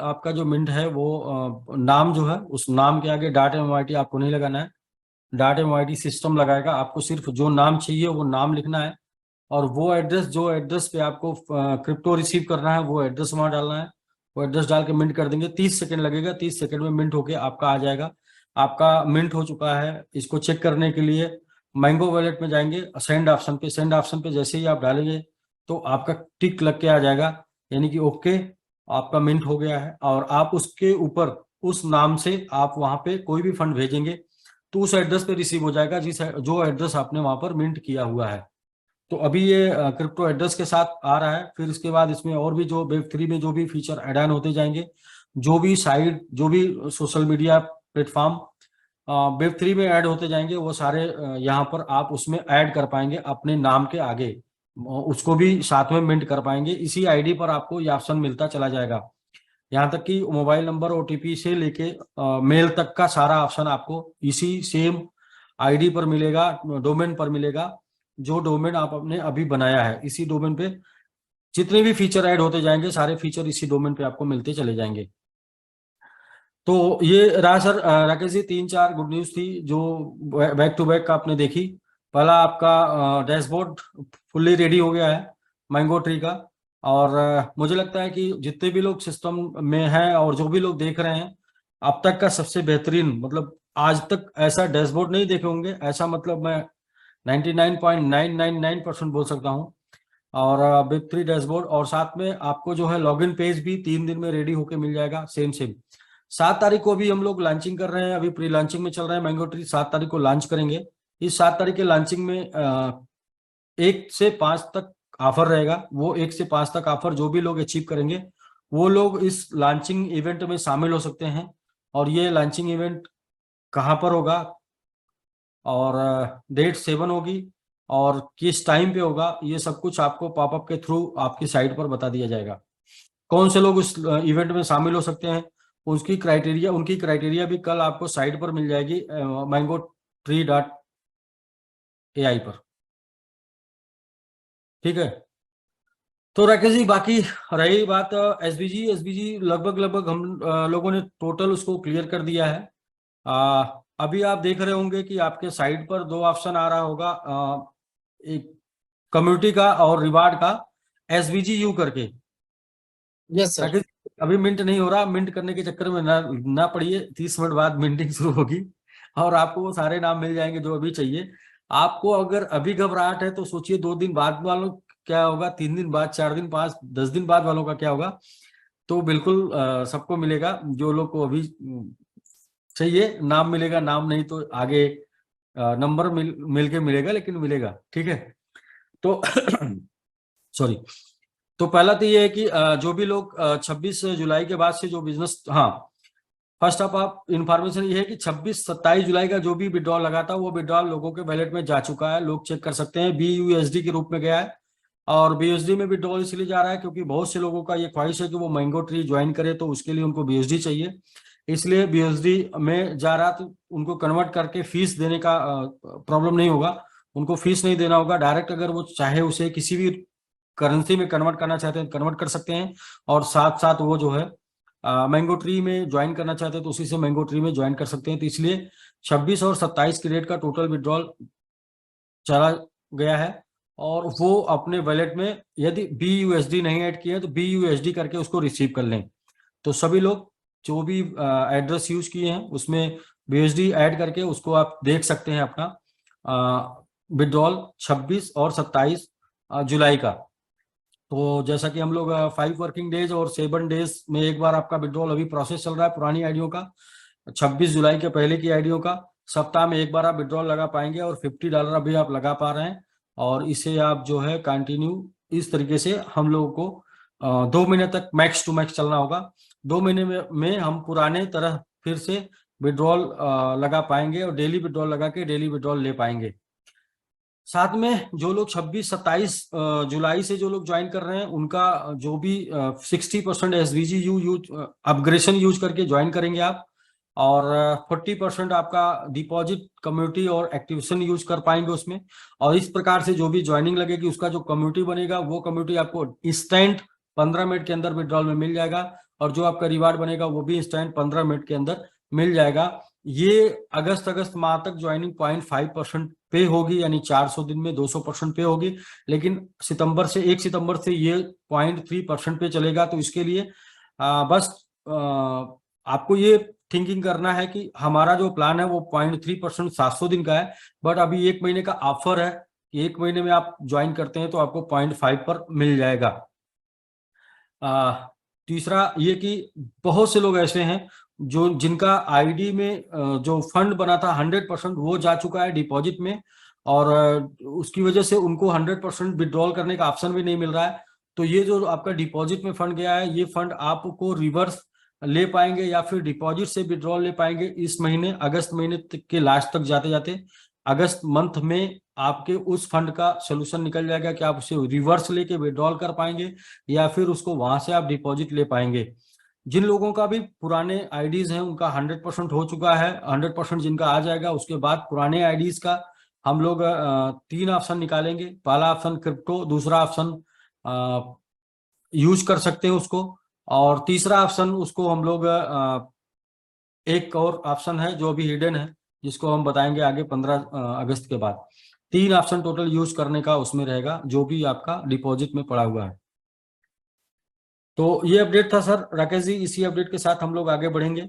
आपका जो मिंट है वो नाम जो है उस नाम के आगे .myt आपको नहीं लगाना है। .myt सिस्टम लगाएगा, आपको सिर्फ जो नाम चाहिए वो नाम लिखना है और वो एड्रेस जो एड्रेस पे आपको क्रिप्टो रिसीव करना है वो एड्रेस वहां डालना है। वो एड्रेस डाल के मिंट कर देंगे, 30 सेकंड लगेगा, 30 सेकंड में मिंट होके आपका आ जाएगा। आपका मिंट हो चुका है। इसको चेक करने के लिए मैंगो वॉलेट में जाएंगे, सेंड ऑप्शन पे, सेंड ऑप्शन पे जैसे ही आप डालेंगे तो आपका टिक लग के आ जाएगा, यानी कि ओके आपका मिंट हो गया है। और आप उसके ऊपर उस नाम से आप वहां पे कोई भी फंड भेजेंगे तो उस एड्रेस पे रिसीव हो जाएगा जो एड्रेस आपने वहां पर मिंट किया हुआ है। तो अभी ये क्रिप्टो एड्रेस के साथ आ रहा है। फिर इसके बाद इसमें और भी जो वेब3 में जो भी फीचर ऐड ऑन होते जाएंगे, जो भी साइट, जो भी सोशल मीडिया प्लेटफॉर्म वेब3 में ऐड होते जाएंगे, वो सारे यहाँ पर आप उसमें ऐड कर पाएंगे अपने नाम के आगे, उसको भी साथ में मिंट कर पाएंगे। इसी आईडी पर आपको ये ऑप्शन मिलता चला जाएगा। यहाँ तक कि मोबाइल नंबर, ओटीपी से लेके मेल तक का सारा ऑप्शन आपको इसी सेम आईडी पर मिलेगा, डोमेन पर मिलेगा। जो डोमेन आप अपने अभी बनाया है, इसी डोमेन पे जितने भी फीचर ऐड होते जाएंगे सारे फीचर इसी डोमेन पे आपको मिलते चले जाएंगे। तो ये रहा sir Rakesh ji 3-4 good news थी जो बैक टू बैक आपने देखी। पहला आपका डैशबोर्ड फुल्ली रेडी हो गया है मैंगो ट्री का। और मुझे लगता है कि जितने भी लोग सिस्टम में हैं और जो भी लोग देख रहे हैं, अब तक का सबसे बेहतरीन, मतलब आज तक ऐसा डैशबोर्ड नहीं देखे होंगे, ऐसा मतलब मैं 99.999% बोल सकता हूँ। और वेब3 डैशबोर्ड, और साथ में आपको जो है लॉगिन पेज भी 3 दिन में रेडी होके मिल जाएगा। सेम 7 तारीख को अभी हम लोग लॉन्चिंग कर रहे हैं, अभी प्री लॉन्चिंग में चल रहा है मैंगो ट्री। 7 तारीख को लॉन्च करेंगे। इस 7 तारीख के लॉन्चिंग में 1 से 5 तक ऑफर रहेगा। वो 1 से 5 तक ऑफर जो भी लोग अचीव करेंगे वो लोग इस लॉन्चिंग इवेंट में शामिल हो सकते हैं। और ये लॉन्चिंग इवेंट कहाँ पर होगा और डेट 7 होगी और किस टाइम पे होगा, ये सब कुछ आपको पॉपअप के थ्रू आपकी साइट पर बता दिया जाएगा। कौन से लोग उस इवेंट में शामिल हो सकते हैं, उनकी क्राइटेरिया भी कल आपको साइट पर मिल जाएगी mangotree.ai पर। ठीक है। तो राकेश जी बाकी रही बात एसबीजी लगभग हम लोगों ने टोटल उसको क्लियर कर दिया है। अभी आप देख रहे होंगे कि आपके साइट पर 2 ऑप्शन आ रहा होगा, एक कम्युनिटी का और रिवार्ड का, एसबीजी यू करके। Yes sir. राकेश अभी मिंट नहीं हो रहा, मिंट करने के चक्कर में ना पड़िए, 30 मिनट बाद मिंटिंग शुरू होगी और आपको वो सारे नाम मिल जाएंगे जो अभी चाहिए। आपको अगर अभी घबराहट है तो सोचिए 2 दिन बाद वालों क्या होगा, 3 दिन बाद, 4 दिन, 5, 10 दिन बाद वालों का क्या होगा। तो बिल्कुल सबको मिलेगा, जो लोग को अभी चाहिए नाम मिलेगा, नाम नहीं तो आगे नंबर मिल के मिलेगा, लेकिन मिलेगा। ठीक है। तो सॉरी। तो पहला तो ये है कि जो भी लोग 26 जुलाई के बाद से जो बिजनेस, हाँ फर्स्ट ऑफ आप इंफॉर्मेशन ये है कि 26-27 जुलाई का जो भी विड्रॉल लगा था वो विड्रॉल लोगों के वैलेट में जा चुका है, लोग चेक कर सकते हैं। BUSD के रूप में गया है और BUSD में विड्रॉल इसलिए जा रहा है क्योंकि बहुत से लोगों का ये ख्वाहिश है कि वो मैंगो ट्री ज्वाइन करे, तो उसके लिए उनको BUSD चाहिए, इसलिए BUSD में जा रहा। तो उनको कन्वर्ट करके फीस देने का प्रॉब्लम नहीं होगा, उनको फीस नहीं देना होगा। डायरेक्ट अगर वो चाहे उसे किसी भी करेंसी में कन्वर्ट करना चाहते हैं कन्वर्ट कर सकते हैं, और साथ साथ वो जो है मैंगो ट्री में ज्वाइन करना चाहते हैं तो उसी से मैंगो ट्री में ज्वाइन कर सकते हैं। तो इसलिए 26 और 27 की डेट का टोटल विड्रॉल चला गया है और वो अपने वॉलेट में यदि BUSD नहीं ऐड किए तो BUSD करके उसको रिसीव कर लें। तो सभी लोग जो भी एड्रेस यूज किए हैं उसमें BUSD ऐड करके उसको आप देख सकते हैं अपना विड्रॉल 26 और 27 जुलाई का। तो जैसा कि हम लोग 5 वर्किंग डेज और 7 डेज में एक बार आपका विड्रॉल अभी प्रोसेस चल रहा है पुरानी आईडियों का, 26 जुलाई के पहले की आईडियों का सप्ताह में एक बार आप विड्रॉल लगा पाएंगे और $50 अभी आप लगा पा रहे हैं। और इसे आप जो है कंटिन्यू इस तरीके से हम लोगों को 2 महीने तक मैक्स टू मैक्स चलना होगा। 2 महीने में हम पुराने तरह फिर से विड्रॉल लगा पाएंगे और डेली विड्रॉल लगा के डेली विड्रॉल ले पाएंगे। साथ में जो लोग 26-27 जुलाई से जो लोग ज्वाइन कर रहे हैं उनका जो भी 60% SVG यूज अपग्रेडेशन यूज करके ज्वाइन करेंगे आप, और 40% आपका डिपॉजिट कम्युनिटी और एक्टिवेशन यूज कर पाएंगे उसमें। और इस प्रकार से जो भी ज्वाइनिंग लगेगी उसका जो कम्युनिटी बनेगा वो कम्युनिटी आपको इंस्टेंट 15 मिनट के अंदर विड्रॉल में मिल जाएगा और जो आपका रिवार्ड बनेगा वो भी इंस्टेंट 15 मिनट के अंदर मिल जाएगा। ये अगस्त माह तक ज्वाइनिंग 0.5% पे होगी, यानी 400 दिन में 200% पे होगी। लेकिन 1 सितंबर से ये 0.3% पे चलेगा। तो इसके लिए बस आपको ये थिंकिंग करना है कि हमारा जो प्लान है वो 0.3% 700 दिन का है, बट अभी 1 महीने का ऑफर है कि 1 महीने में आप ज्वाइन करते हैं तो आपको 0.5 पर मिल जाएगा। तीसरा ये कि बहुत से लोग ऐसे हैं जो जिनका आईडी में जो फंड बना था 100% वो जा चुका है डिपॉजिट में, और उसकी वजह से उनको 100% विड्रॉल करने का ऑप्शन भी नहीं मिल रहा है। तो ये जो आपका डिपॉजिट में फंड गया है, ये फंड आपको रिवर्स ले पाएंगे या फिर डिपॉजिट से विड्रॉल ले पाएंगे इस महीने, अगस्त महीने के लास्ट तक जाते जाते। अगस्त मंथ में आपके उस फंड का सोल्यूशन निकल जाएगा कि आप उसे रिवर्स लेके विड्रॉल कर पाएंगे या फिर उसको वहां से आप डिपॉजिट ले पाएंगे। जिन लोगों का भी पुराने आईडीज हैं उनका 100% हो चुका है, 100% जिनका आ जाएगा, उसके बाद पुराने आईडीज का हम लोग 3 ऑप्शन निकालेंगे। पहला ऑप्शन क्रिप्टो, दूसरा ऑप्शन यूज कर सकते हैं उसको, और तीसरा ऑप्शन उसको हम लोग एक और ऑप्शन है जो अभी हिडन है जिसको हम बताएंगे आगे 15 अगस्त के बाद। 3 ऑप्शन टोटल यूज करने का उसमें रहेगा जो भी आपका डिपॉजिट में पड़ा हुआ है। तो ये अपडेट था सर राकेश जी, इसी अपडेट के साथ हम लोग आगे बढ़ेंगे।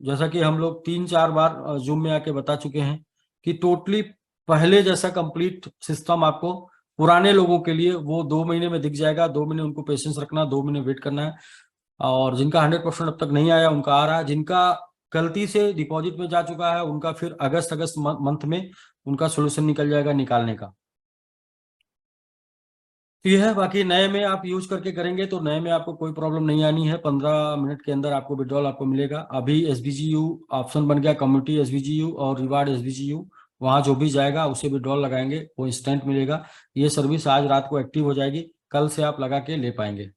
जैसा कि हम लोग 3-4 बार जूम में आके बता चुके हैं कि टोटली पहले जैसा कंप्लीट सिस्टम आपको पुराने लोगों के लिए वो 2 महीने में दिख जाएगा। 2 महीने उनको पेशेंस रखना, 2 महीने वेट करना है। और जिनका 100% अब तक नहीं आया उनका आ रहा है, जिनका गलती से डिपॉजिट में जा चुका है उनका फिर अगस्त मंथ में उनका सोल्यूशन निकल जाएगा निकालने का। तो यह है, बाकी नए में आप यूज करके करेंगे तो नए में आपको कोई प्रॉब्लम नहीं आनी है। 15 मिनट के अंदर आपको विड्रॉल आपको मिलेगा। अभी SBGU ऑप्शन बन गया, कम्युनिटी SBGU और रिवार्ड SBGU, वहां जो भी जाएगा उसे विड्रॉल लगाएंगे वो इंस्टेंट मिलेगा। ये सर्विस आज रात को एक्टिव हो जाएगी, कल से आप लगा के ले पाएंगे।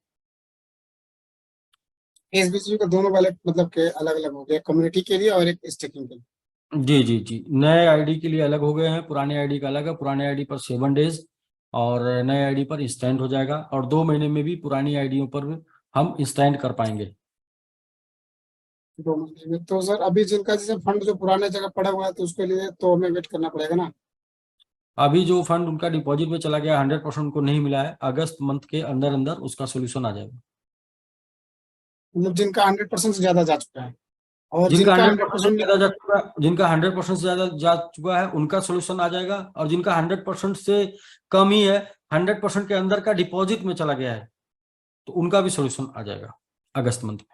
एसबीसी का दोनों वाले मतलब के अलग अलग हो गए, कम्युनिटी के लिए और एक स्टेकिंग के लिए। जी जी जी, नए आईडी के लिए अलग हो गए हैं, पुराने आईडी का अलग है। पुराने आईडी पर 7 डेज और नए आईडी पर इंस्टेंट हो जाएगा, और 2 महीने में भी पुरानी आईडियों पर हम इंस्टेंट कर पाएंगे। दोनों में तो सर अभी जिनका जैसे फंड जो पुराने जगह पड़ा हुआ है तो उसके लिए तो हमें वेट करना पड़ेगा ना। अभी जो फंड उनका डिपॉजिट में चला गया 100% उनको नहीं मिला है, अगस्त मंथ के अंदर अंदर उसका सोल्यूशन आ जाएगा। मतलब जिनका 100% से ज्यादा जा चुका है और जिनका जिनका 100% 100% ज्यादा जा चुका है, जिनका 100% से ज्यादा जा चुका है उनका सोल्यूशन आ जाएगा, और जिनका 100% से कम ही है, 100% के अंदर का डिपॉजिट में चला गया है, तो उनका भी सोल्यूशन आ जाएगा अगस्त मंथ में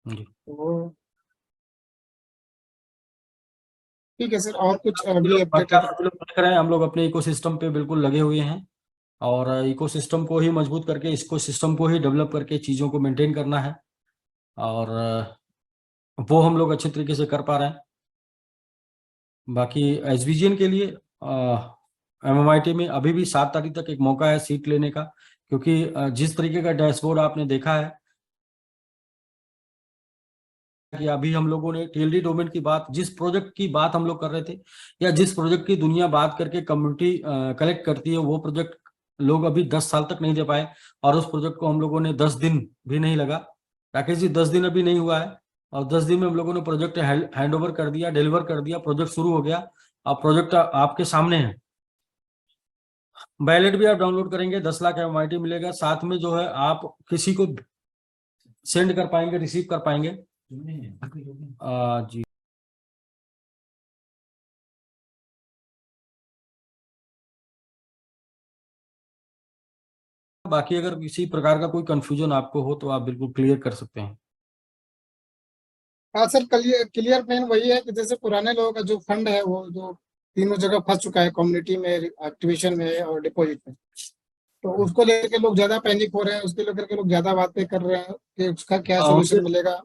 जी। तो ठीक है सर, और कुछ अभी अपडेट बाकी है आप तो? सभी लोग देख रहे हैं हम लोग अपने इकोसिस्टम पे बिल्कुल लगे हुए हैं, और इकोसिस्टम को ही मजबूत करके, इकोसिस्टम को ही डेवलप करके चीज़ों को मेंटेन करना है, और वो हम लोग अच्छे तरीके से कर पा रहे हैं। बाकी SBGN के लिए MMIT में अभी भी 7 तारीख तक एक मौका है सीट लेने का, क्योंकि जिस तरीके का डैशबोर्ड आपने देखा है कि अभी हम लोगों ने TLD डोमेन की बात, जिस प्रोजेक्ट की बात हम लोग कर रहे थे या जिस प्रोजेक्ट की दुनिया बात करके कम्युनिटी कलेक्ट करती है, वो प्रोजेक्ट लोग अभी 10 साल तक नहीं दे पाए, और उस प्रोजेक्ट को हम लोगों ने 10 दिन भी नहीं लगा। राकेश जी 10 दिन अभी नहीं हुआ है, और 10 दिन में हम लोगों ने प्रोजेक्ट हैंड ओवर कर दिया, डिलीवर कर दिया, प्रोजेक्ट शुरू हो गया। अब प्रोजेक्ट आपके सामने है। बैलेट भी आप डाउनलोड करेंगे, 10 लाख MMIT मिलेगा, साथ में जो है आप किसी को सेंड कर पाएंगे, रिसीव कर पाएंगे। जी बाकी अगर किसी प्रकार का कोई कंफ्यूजन आपको हो तो आप बिल्कुल क्लियर कर सकते हैं। हाँ सर, क्लियर मेन वही है कि जैसे पुराने लोगों का जो फंड है वो जो तीनों जगह फंस चुका है, कम्युनिटी में, एक्टिवेशन में और डिपॉजिट में, तो उसको लेकर लोग ज्यादा पैनिक हो रहे हैं, उसके लेकर के लोग ज्यादा बातें कर रहे हैं कि उसका क्या उनके सोल्यूशन मिलेगा।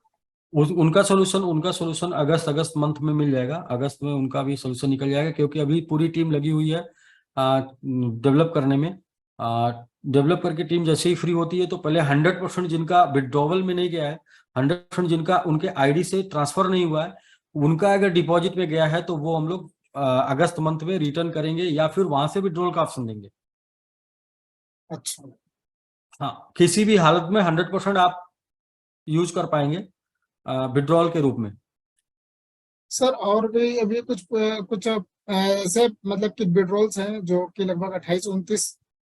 उनका सोल्यूशन अगस्त मंथ में मिल जाएगा। अगस्त में उनका भी सोल्यूशन निकल जाएगा, क्योंकि अभी पूरी टीम लगी हुई है डेवलप करने में। डेवलप करके टीम जैसे ही फ्री होती है तो पहले 100% जिनका विड्रॉवल में नहीं गया है, 100% जिनका उनके आईडी से ट्रांसफर नहीं हुआ है, उनका अगर डिपॉजिट में गया है तो वो हम लोग अगस्त मंथ में रिटर्न करेंगे या फिर वहां से विड्रॉल का ऑप्शन देंगे। अच्छा, हाँ, किसी भी हालत में 100% आप यूज कर पाएंगे विड्रॉल के रूप में। सर और भी अभी कुछ ऐसे मतलब कि विड्रॉल्स हैं जो कि लगभग 28-29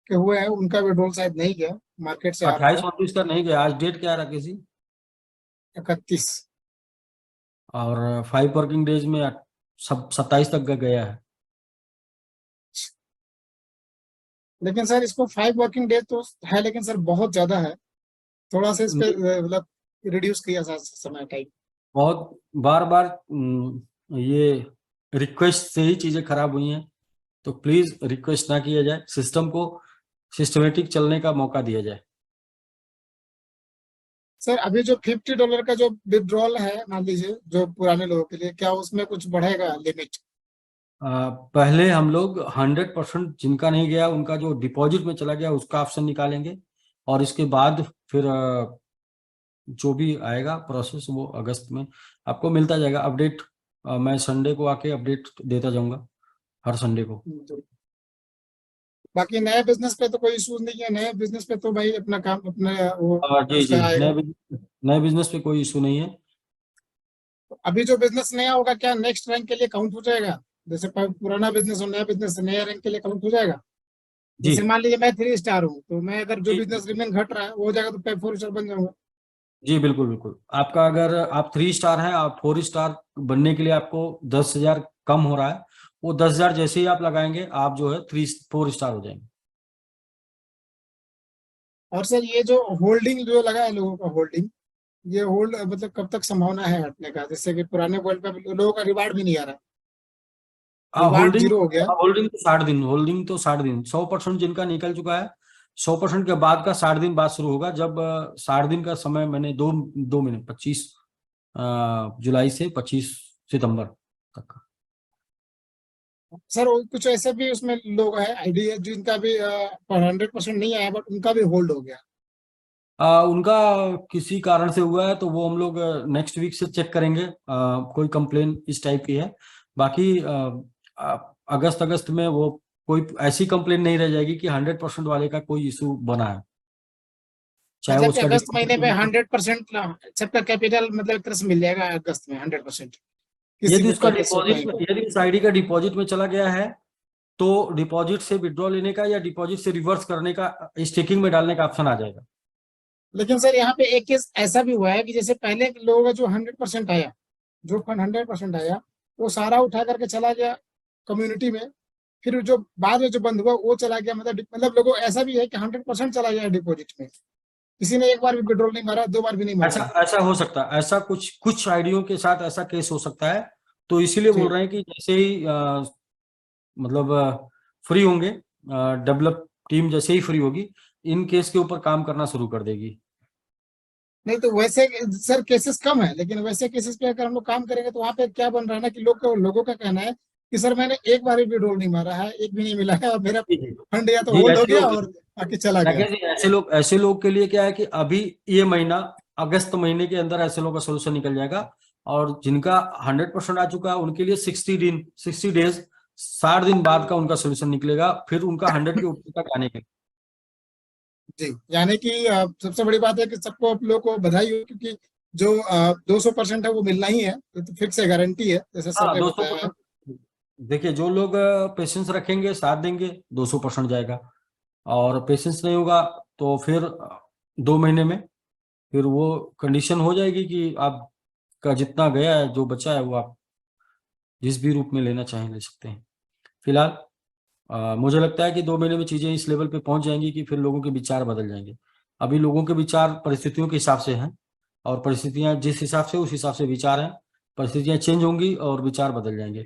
के हुए हैं, उनका विड्रॉल शायद नहीं गया, मार्केट से आ रहा है। 28-29 का नहीं गया, आज डेट क्या रखी थी? 31। और 5 वर्किंग डेज में सब 27 तक का गया है। लेकिन सर इसको 5 वर्किंग डेज तो है, लेकिन सर बहुत ज्यादा है, थोड़ा सा इस पे मतलब रिड्यूस किया जा समय टाइम। बहुत बार बार ये रिक्वेस्ट से ही चीजें खराब हुई हैं, तो प्लीज रिक्वेस्ट ना किया जाए, सिस्टम को सिस्टमेटिक चलने का मौका दिया जाए। सर अभी जो $50 का जो विड्रॉल है, मान लीजिए जो पुराने लोगों के लिए, क्या उसमें कुछ बढ़ेगा लिमिट? पहले हम लोग 100% जिनका नहीं गया उनका जो डिपॉजिट में चला गया उसका ऑप्शन निकालेंगे, और इसके बाद फिर जो भी आएगा प्रोसेस वो अगस्त में आपको मिलता जाएगा अपडेट। मैं संडे को आके अपडेट देता जाऊंगा हर संडे को। बाकी नए बिजनेस पे तो कोई इशू नहीं है, नए बिजनेस पे तो भाई अपना काम अपने वो जी जी, उसका आएगा। नए बिजनेस पे कोई इशू नहीं है। अभी जो बिजनेस नया होगा क्या नेक्स्ट रैंक के लिए काउंट हो जाएगा? जैसे पुराना बिजनेस और नया बिजनेस नया रैंक के लिए काउंट हो जाएगा? जी जैसे मान लीजिए मैं 3 स्टार हूँ, तो मैं अगर जो जी बिजनेस रिमेन घट रहा है वो हो जाएगा, तो मैं 4 स्टार बन जाऊंगा। जी, बिल्कुल बिल्कुल। आपका अगर आप 3 स्टार हैं, आप 4 स्टार बनने के लिए आपको 10,000 कम हो रहा है, वो 10,000 जैसे ही आप लगाएंगे आप जो है 4 स्टार हो जाएंगे। और सर ये जो होल्डिंग जो लगा है लोगों का होल्डिंग, ये होल्ड मतलब कब तक संभावना है हटने का? जैसे कि पुराने वर्ल्ड पे लोगों का रिवार्ड भी नहीं आ रहा, रिवार्ड होल्डिंग 0 हो गया। होल्डिंग तो 60 दिन, होल्डिंग तो 60 दिन, 100% जिनका निकल चुका है, 100% के बाद का 60 दिन बाद शुरू होगा, जब 60 दिन का समय मैंने 2 महीने 25 जुलाई से 25 सितंबर तक का। सर कुछ ऐसे भी उसमें लोग हैं आईडी जिनका भी 100% नहीं आया, बट उनका भी होल्ड हो गया। उनका किसी कारण से हुआ है तो वो हम लोग नेक्स्ट वीक से चेक करेंगे, कोई कंप्लेन इस टाइप की है। बाकी अगस्त में वो कोई ऐसी कंप्लेन नहीं रह जाएगी कि 100% वाले का कोई इशू बना है, चाहे वो मतलब कि उसका अगस्त महीने में डिपॉजिट। 100% सबका कैपिटल मतलब एक तरह से मिल जाएगा अगस्त में 100%, किसी यदि को उसका कहीं पे सो डिपॉजिट कहीं में, पे। यदि उस आईडी का डिपॉजिट में चला गया है तो डिपॉजिट से विड्रॉ लेने का या डिपॉजिट से रिवर्स करने का, स्टेकिंग में डालने का ऑप्शन आ जाएगा। लेकिन सर यहाँ पे एक केस ऐसा भी हुआ है कि जैसे पहले लोगों का जो 100% आया, जो फंड 100% आया, वो सारा उठा करके चला गया कम्युनिटी में। फिर जो बाद में जो बंद हुआ वो चला गया, मतलब लोगों ऐसा भी है कि 100% चला गया डिपॉजिट में, किसी ने एक बार भी विड्रॉल नहीं मारा, 2 बार भी नहीं मारा ऐसा है। ऐसा हो सकता है, ऐसा कुछ कुछ आईडियों के साथ ऐसा केस हो सकता है। तो इसीलिए बोल जी। रहे हैं कि जैसे ही मतलब फ्री होंगे, डेवलप टीम जैसे ही फ्री होगी, इन केस के ऊपर काम करना शुरू कर देगी। नहीं तो वैसे सर केसेस कम है, लेकिन वैसे केसेस पे अगर हम लोग काम करेंगे तो वहाँ पे क्या बन रहा है ना कि लोगों का कहना है कि सर मैंने एक बार भी रोल नहीं मारा है, एक भी नहीं मिला है, और मेरा जी जी फंड या तो जी, होल्ड हो ऐसे गया लोग, और बाकी चला गया। राकेश जी, ऐसे लोग के लिए क्या है कि अभी ये महीना, अगस्त महीने के अंदर ऐसे लोगों का सोल्यूशन निकल जाएगा। और जिनका 100% आ चुका है उनके लिए 60 डेज, 60 दिन बाद का उनका सोल्यूशन निकलेगा, फिर उनका 100 के ऊपर तक आने के। जी, यानी कि सबसे बड़ी बात है कि सबको आप लोग को बधाई हो, क्योंकि जो 200% है वो मिलना ही है, ये तो फिक्स है, गारंटी है, जैसे सर हाँ, ने बताया है। 200%। देखिए, जो लोग पेशेंस रखेंगे, साथ देंगे, 200% जाएगा। और पेशेंस नहीं होगा तो फिर 2 महीने में फिर वो कंडीशन हो जाएगी कि आपका जितना गया है, जो बचा है वो आप जिस भी रूप में लेना चाहें ले सकते हैं। फिलहाल मुझे लगता है कि 2 महीने में चीजें इस लेवल पे पहुंच जाएंगी कि फिर लोगों के विचार बदल जाएंगे। अभी लोगों के विचार परिस्थितियों के हिसाब से हैं, और परिस्थितियां जिस हिसाब से, उस हिसाब से विचार हैं। परिस्थितियां चेंज होंगी और विचार बदल जाएंगे,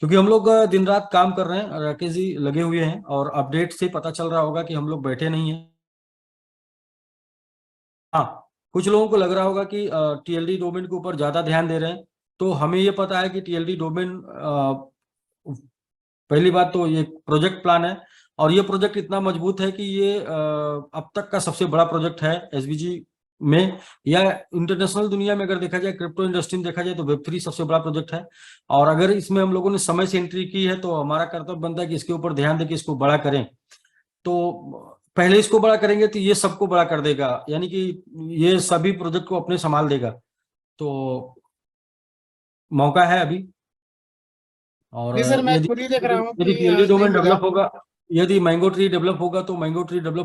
क्योंकि हम लोग दिन रात काम कर रहे हैं, राकेश जी लगे हुए हैं, और अपडेट से पता चल रहा होगा कि हम लोग बैठे नहीं हैं। हाँ, कुछ लोगों को लग रहा होगा कि टीएलडी डोमेन के ऊपर ज्यादा ध्यान दे रहे हैं, तो हमें ये पता है कि टीएलडी डोमेन, पहली बात तो ये प्रोजेक्ट प्लान है, और ये प्रोजेक्ट इतना मजबूत है कि ये अब तक का सबसे बड़ा प्रोजेक्ट है एसवीजी में, या इंटरनेशनल दुनिया में अगर देखा जाए, क्रिप्टो इंडस्ट्री में देखा जाए, तो वेब3 सबसे बड़ा प्रोजेक्ट है। और अगर इसमें हम लोगों ने समय से एंट्री की है तो हमारा कर्तव्य बनता है कि इसके ऊपर ध्यान दें कि इसको बड़ा करें। तो पहले इसको बड़ा करेंगे तो ये सबको बड़ा कर देगा, यानी कि ये सभी प्रोजेक्ट को अपने संभाल देगा। तो मौका है अभी। और जी सर, मैं यदि खुद ही देख रहा हूँ यदि कि पीएलडी नहीं डोमेन मिला। डेवलप होगा, यदि मैंगो ट्री डेवलप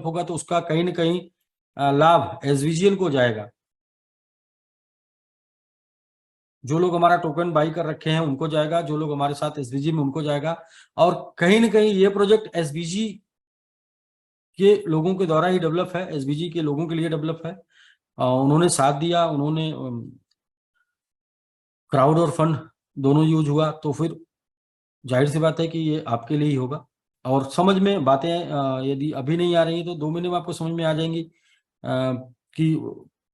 होगा तो उसका कहीं ना कहीं लाभ एसवीजीएल को जाएगा। जो लोग हमारा टोकन बाई कर रखे हैं उनको जाएगा, जो लोग हमारे साथ एसवीजी में उनको जाएगा। और कहीं ना कहीं ये प्रोजेक्ट एसवीजी के लोगों के द्वारा ही डेवलप है, एसवीजी के लोगों के लिए डेवलप है। उन्होंने साथ दिया, उन्होंने क्राउड और फंड दोनों यूज हुआ, तो फिर जाहिर सी बात है कि ये आपके लिए ही होगा। और समझ में बातें यदि अभी नहीं आ रही तो 2 महीने में आपको समझ में आ जाएंगी। कि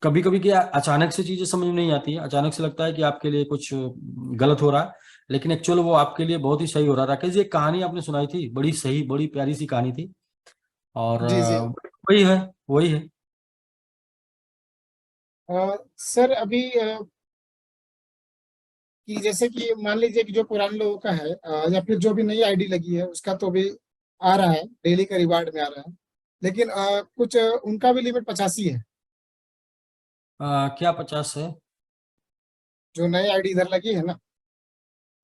कभी कभी क्या अचानक से चीजें समझ में नहीं आती है, अचानक से लगता है कि आपके लिए कुछ गलत हो रहा है, लेकिन एक्चुअल वो आपके लिए बहुत ही सही हो रहा है। राकेश जी, एक कहानी आपने सुनाई थी, बड़ी सही, बड़ी प्यारी सी कहानी थी। और जी जी। वही है, वही है। सर अभी कि जैसे कि मान लीजिए कि जो पुराने लोगों का है या फिर जो भी नई आईडी लगी है उसका तो भी आ रहा है, डेली का रिवार्ड में आ रहा है। लेकिन कुछ उनका भी लिमिट 85 है। क्या 50 है? जो नई आईडी इधर लगी है ना,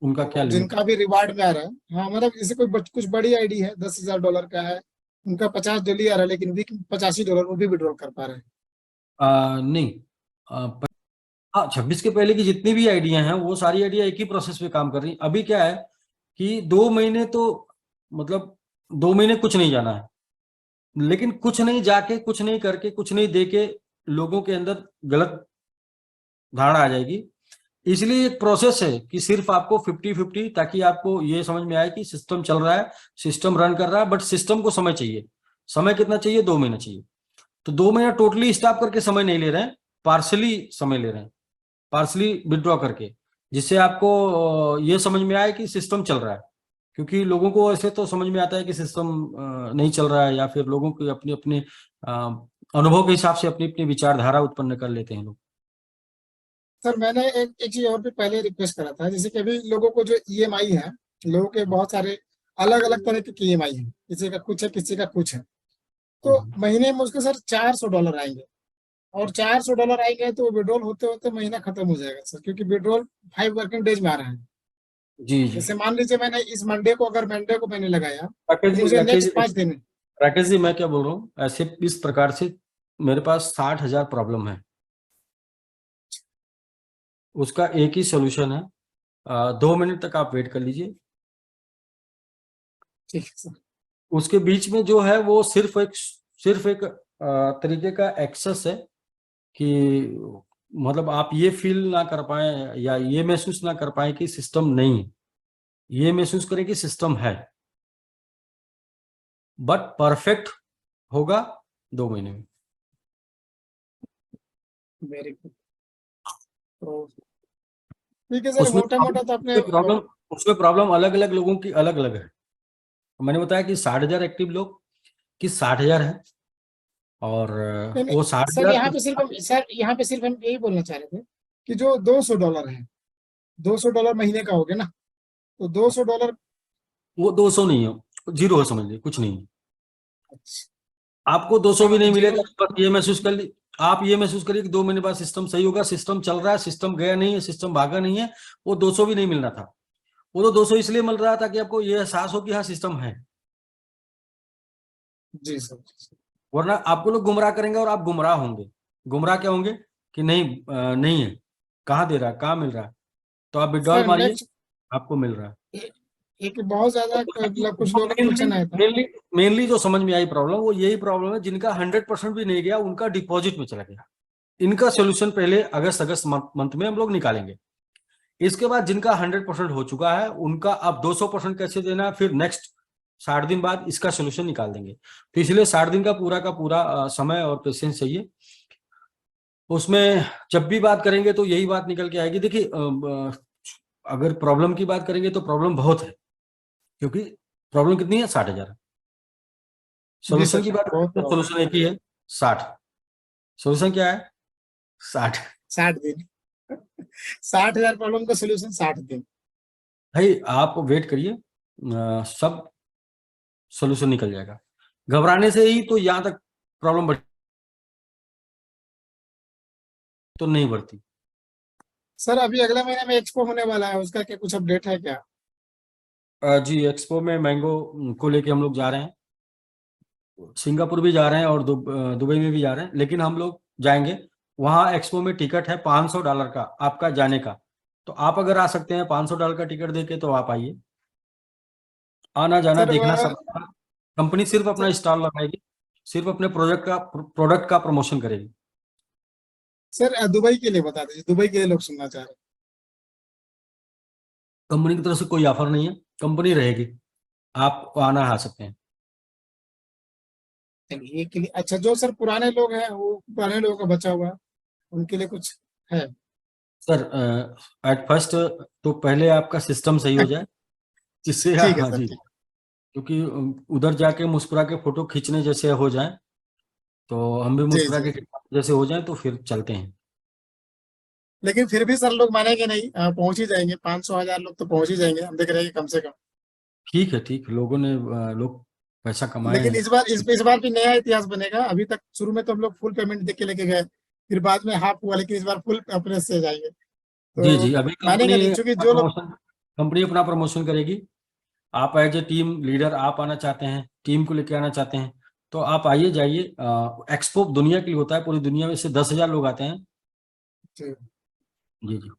उनका क्या तो लिमिट? जिनका भी रिवार्ड में आ रहा है, हाँ मतलब जैसे कोई कुछ बड़ी आईडी है, $10,000 का है, उनका 50 डेली आ रहा है, लेकिन वीक में $85 वो भी विड्रॉल कर पा रहे हैं। नहीं। हाँ, 26 के पहले की जितनी भी आइडिया हैं वो सारी आइडिया एक ही प्रोसेस पे काम कर रही हैं। अभी क्या है कि 2 महीने तो मतलब 2 महीने कुछ नहीं जाना है, लेकिन कुछ नहीं जाके, कुछ नहीं करके, कुछ नहीं देके लोगों के अंदर गलत धारणा आ जाएगी। इसलिए एक प्रोसेस है कि सिर्फ आपको 50-50, ताकि आपको ये समझ में आए कि सिस्टम चल रहा है, सिस्टम रन कर रहा है, बट सिस्टम को समय चाहिए। समय कितना चाहिए? 2 महीना चाहिए। तो 2 महीना टोटली स्टॉप करके समय नहीं ले रहे हैं, पार्सली समय ले रहे हैं, पार्सली विड्रॉ करके, जिससे आपको ये समझ में आए कि सिस्टम चल रहा है। क्योंकि लोगों को ऐसे तो समझ में आता है कि सिस्टम नहीं चल रहा है, या फिर लोगों को अपने अपने अनुभव के हिसाब से अपनी अपनी विचारधारा उत्पन्न कर लेते हैं लोग। सर मैंने एक चीज और भी पहले रिक्वेस्ट करा था, जैसे कि अभी लोगों को जो ईएमआई है, लोगों के बहुत सारे अलग अलग तरह के ईएमआई है, किसी का कुछ है, किसी का कुछ है। तो महीने में उसके सर $400 आएंगे, और $400 आएंगे तो विड्रॉल होते होते महीना खत्म हो जाएगा सर, क्योंकि विड्रॉल 5 वर्किंग डेज में आ रहा है। जी जी। जैसे मान लीजिए मैंने इस मंडे को मैंने लगाया, राकेश तो जी, मुझे राकेश नेक्स्ट जी, 5 दिन है। राकेश जी, मैं क्या बोल रहा हूँ, ऐसे इस प्रकार से मेरे पास 60,000 प्रॉब्लम है। उसका एक ही सोल्यूशन है, 2 मिनट तक आप वेट कर लीजिए। ठीक है सर। उसके बीच में जो है वो सिर्फ एक तरीके का एक्सेस है कि मतलब आप ये फील ना कर पाए या ये महसूस ना कर पाए कि सिस्टम नहीं है, ये महसूस करें कि सिस्टम है, बट परफेक्ट होगा 2 महीने में। Very good. तो ठीक है सर, उसमें मोटा मोटा तो आपने उसमें प्रॉब्लम उसमें प्रॉब्लम अलग अलग लोगों की अलग अलग है। मैंने बताया कि 60,000 एक्टिव लोग कि 60,000 है, और नहीं नहीं वो साठ सर, हजार यहाँ पे सिर्फ हम यही बोलना चाह रहे थे कि जो $200 है, $200 महीने का हो गया ना, तो $200। वो 200 नहीं है, जीरो है, समझ लीजिए कुछ नहीं है। अच्छा। आपको 200 भी हाँ तो नहीं जीरो। मिलेगा, बस ये महसूस कर ली, आप ये महसूस करिए कि 2 महीने बाद सिस्टम सही होगा, सिस्टम चल रहा है, सिस्टम गया नहीं है, सिस्टम भागा नहीं है। वो 200 भी नहीं मिलना था, वो तो 200 इसलिए मिल रहा था कि आपको ये एहसास हो कि हाँ सिस्टम है। जी सर। वरना आपको लोग गुमराह करेंगे और आप गुमराह होंगे। गुमराह क्या होंगे कि नहीं, नहीं है, कहाँ दे रहा है, कहाँ मिल रहा है। तो आप विड्रॉल सर मारिए, नेक्स्ट आपको मिल रहा है। एक बहुत ज्यादा मतलब कुछ लोगों का मेनली क्वेश्चन आया था। मेनली मेनली जो समझ में आई प्रॉब्लम, वो यही प्रॉब्लम है जिनका 100% भी नहीं गया, उनका डिपॉजिट में चला गया। इनका सोल्यूशन पहले अगस्त अगस्त मंथ में हम लोग निकालेंगे। इसके बाद जिनका 100% हो चुका है, उनका अब 200% कैसे देना है, फिर नेक्स्ट 60 दिन बाद इसका सोल्यूशन निकाल देंगे। तो इसलिए 60 दिन का पूरा समय और पेशेंस चाहिए। उसमें जब भी बात करेंगे तो यही बात निकल के आएगी। देखिए, अगर प्रॉब्लम की बात करेंगे तो प्रॉब्लम बहुत है, क्योंकि प्रॉब्लम कितनी है? 60,000। जी सोल्यूशन सर, की बात बहुत करें तो प्रॉब्लम। सोल्यूशन एक ही है, 60। सोल्यूशन क्या है? 60। 60 दिन। 60,000 प्रॉब्लम का सोल्यूशन 60 दिन। भाई आप वेट करिए, सब सोल्यूशन निकल जाएगा। घबराने से ही तो यहाँ तक प्रॉब्लम बढ़ तो नहीं बढ़ती। सर अभी अगले महीने में एक्सपो होने वाला है, उसका क्या कुछ अपडेट है क्या? जी, एक्सपो में मैंगो को लेके हम लोग जा रहे हैं, सिंगापुर भी जा रहे हैं और दुबई में भी जा रहे हैं, लेकिन हम लोग जाएंगे वहाँ। एक्सपो में टिकट है $500 का आपका जाने का, तो आप अगर आ सकते हैं $500 का टिकट देके तो आप आइए, आना जाना सर देखना वह सब। कंपनी सिर्फ अपना स्टॉल लगाएगी, सिर्फ अपने प्रोडक्ट का प्रमोशन करेगी। सर दुबई के लिए बता दीजिए, दुबई के लिए लोग सुनना चाह रहे कंपनी की तरफ से कोई ऑफर नहीं है, कंपनी रहेगी, आप आना आ सकते हैं। हैं। ये के लिए अच्छा, जो सर पुराने लोग हैं वो पुराने लोगों का बचा हुआ है, उनके लिए कुछ है? सर एट फर्स्ट तो पहले आपका सिस्टम सही हो जाए, जिससे ठीक है हाँ सर, जी, ठीक। क्योंकि उधर जाके मुस्कुरा के फोटो खींचने जैसे हो जाए, तो हम भी जी मुस्कुरा जी के जी। जैसे हो जाए तो फिर चलते हैं। लेकिन फिर भी सर लोग मानेंगे नहीं, पहुंच ही जाएंगे, 500 1000 लोग तो पहुंच ही जाएंगे, हम देख रहे हैं कि कम से कम। ठीक है, लोगों ने लोग पैसा कमाए लेकिन हैं। इस बार भी नया इतिहास बनेगा। अभी तक शुरू में तो हम लोग फुल पेमेंट दे के लेके गए, फिर बाद में हाफ हुआ, लेकिन इस बार फुल अपने से जाएंगे जी तो जी, अभी मानेंगे नहीं, क्योंकि जो लोग। कंपनी अपना प्रमोशन करेगी। आप एज ए टीम लीडर आप आना चाहते हैं, टीम को लेकर आना चाहते हैं, तो आप आइए जाइए। एक्सपो दुनिया के लिए होता है, पूरी दुनिया में से 10,000 लोग आते हैं। जी, जी जी।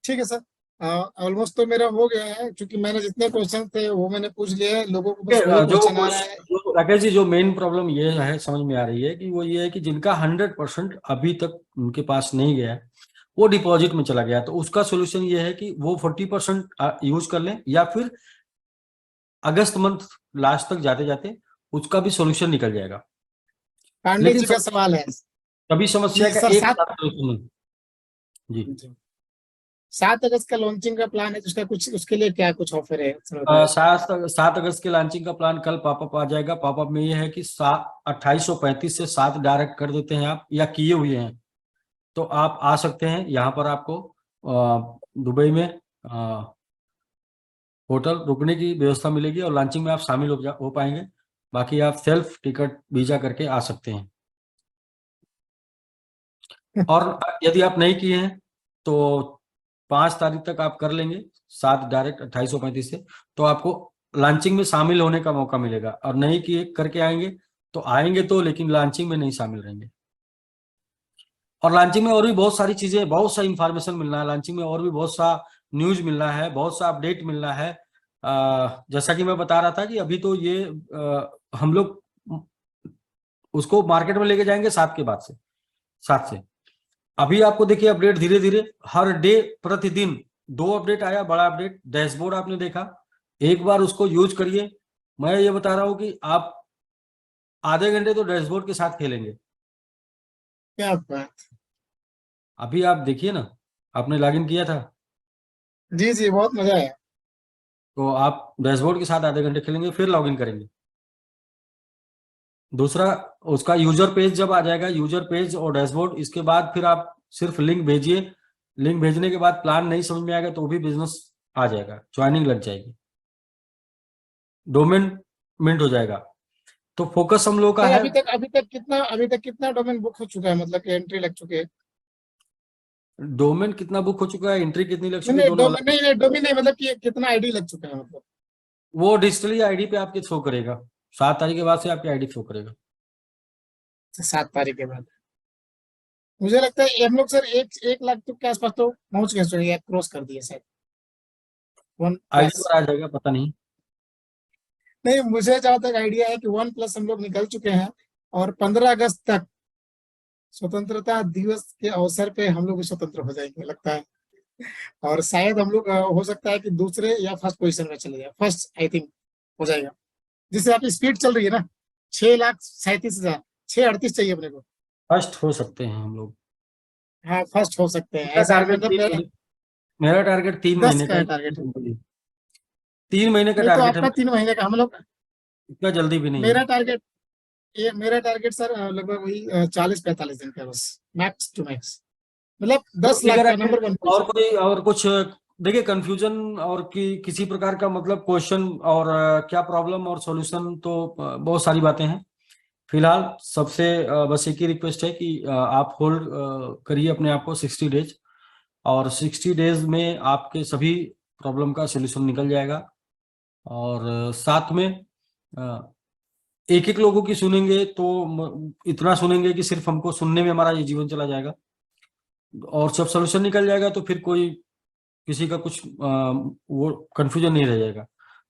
ठीक है सर। ऑलमोस्ट तो मेरा हो गया है, क्योंकि मैंने जितने क्वेश्चन थे वो मैंने पूछ लिए हैं, लोगों को बस वही क्वेश्चन आ रहा है। जो राकेश जी, जो मेन प्रॉब्लम ये है समझ में आ रही है कि वो ये है कि जिनका 100% अभी तक उनके पास नहीं गया है, वो डिपॉजिट में चला गया, तो उसका सोल्यूशन ये है कि वो 40% यूज कर लें, या फिर अगस्त मंथ लास्ट तक जाते जाते उसका भी सोल्यूशन निकल जाएगा। पांडे लेकिन जी का सवाल है सभी समस्या कि का सर एक साथ सोल्यूशन नहीं। जी। 7 अगस्त का लॉन्चिंग का प्लान है, तो उसका कुछ, उसके लिए क्या कुछ ऑफर है सर बताइए। 7 अगस्त के लॉन्चिंग का प्लान कल पॉपअप आ जाएगा। पॉपअप में ये है कि 2835 से 7 डायरेक्ट कर देते हैं आप, या किए हुए हैं तो आप आ सकते हैं। यहाँ पर आपको दुबई में होटल रुकने की व्यवस्था मिलेगी, और लॉन्चिंग में आप शामिल हो पाएंगे। बाकी आप सेल्फ टिकट वीजा करके आ सकते हैं। और यदि आप नहीं किए हैं तो 5 तारीख तक आप कर लेंगे, 7 डायरेक्ट 2835 से, तो आपको लॉन्चिंग में शामिल होने का मौका मिलेगा। और नहीं किए करके आएंगे तो आएंगे तो, लेकिन लॉन्चिंग में नहीं शामिल रहेंगे। और लॉन्चिंग में और भी बहुत सारी चीजें, बहुत सा इंफॉर्मेशन मिलना है लॉन्चिंग में, और भी बहुत सा न्यूज मिलना है, बहुत सा अपडेट मिलना है। जैसा कि मैं बता रहा था कि अभी तो ये हम लोग उसको मार्केट में लेके जाएंगे 7 से। अभी आपको देखिए अपडेट धीरे धीरे हर डे, प्रतिदिन 2 अपडेट आया, बड़ा अपडेट डैशबोर्ड आपने देखा, एक बार उसको यूज करिए। मैं ये बता रहा हूं कि आप आधे घंटे तो डैशबोर्ड के साथ खेलेंगे। क्या बात। अभी आप देखिए ना, आपने लॉगिन किया था, जी जी, बहुत मजा आया। तो आप डैशबोर्ड के साथ आधे घंटे खेलेंगे, फिर लॉगिन करेंगे। दूसरा, उसका यूजर पेज जब आ जाएगा, यूजर पेज और डैशबोर्ड, इसके बाद फिर आप सिर्फ लिंक भेजिए। लिंक भेजने के बाद प्लान नहीं समझ में आएगा तो भी बिजनेस आ जाएगा, ज्वाइनिंग लग जाएगी, डोमेन मिंट हो जाएगा। तो फोकस हम लोग का सर है। अभी तक कितना डोमेन बुक हो चुका है, मतलब कि एंट्री लग चुके हैं? डोमेन कितना बुक हो चुका है, एंट्री कितनी लग नहीं चुकी है, नहीं, दोनों डोमेन अलग। नहीं नहीं, डोमेन नहीं, मतलब कि कितना आईडी लग चुका है मतलब। वो डिजिटली आईडी पे आपके शो करेगा, 7 तारीख के बाद से आपकी आईडी शो करेगा। 7 तारीख के बाद। मुझे लगता है हम लोग सर 1 लाख तक के आसपास तो पहुंच गए सर, या क्रॉस कर दिए शायद, वन आईडी प्लस। पर आ जाएगा, पता नहीं। नहीं, मुझे जहां तक आइडिया है कि 1 प्लस हम लोग निकल चुके हैं, और 15 अगस्त तक स्वतंत्रता दिवस के अवसर पे हम लोग भी स्वतंत्र हो जाएंगे लगता है। और शायद हम लोग हो सकता है कि दूसरे या फर्स्ट पोजीशन में चले जाए, फर्स्ट आई थिंक हो जाएगा। जिससे आपकी स्पीड चल रही है ना, 6,37,000, 638 चाहिए अपने को। फर्स्ट हो सकते हैं हम लोग। हाँ, फर्स्ट हो सकते हैं मेरा ऐसा, टारगेट मतलब 3 मेरा महीने मेरा टारगेट 10 3 महीने का का है है। टारगेट। 3 महीने का नहीं तो टारगेट है, आपका 3 महीने का, हम लोग। इतना जल्दी भी नहीं है। मेरा टारगेट मेरा टारगेट सर लगभग वही 40 45 दिन का, बस मैक्स टू मैक्स, मतलब तो 10 लाख फिगर का नंबर 1 और पोजीशन। कोई और कुछ देखिए कंफ्यूजन और किसी प्रकार का मतलब क्वेश्चन और क्या प्रॉब्लम और सॉल्यूशन, तो बहुत सारी बातें हैं। फिलहाल सबसे बस एक ही रिक्वेस्ट है कि आप होल्ड करिए अपने आप को 60 डेज, और 60 डेज में आपके सभी प्रॉब्लम का सॉल्यूशन निकल जाएगा। और साथ में एक एक लोगों की सुनेंगे तो इतना सुनेंगे कि सिर्फ हमको सुनने में हमारा ये जीवन चला जाएगा, और जब सॉल्यूशन निकल जाएगा तो फिर कोई किसी का कुछ वो कंफ्यूजन नहीं रह जाएगा।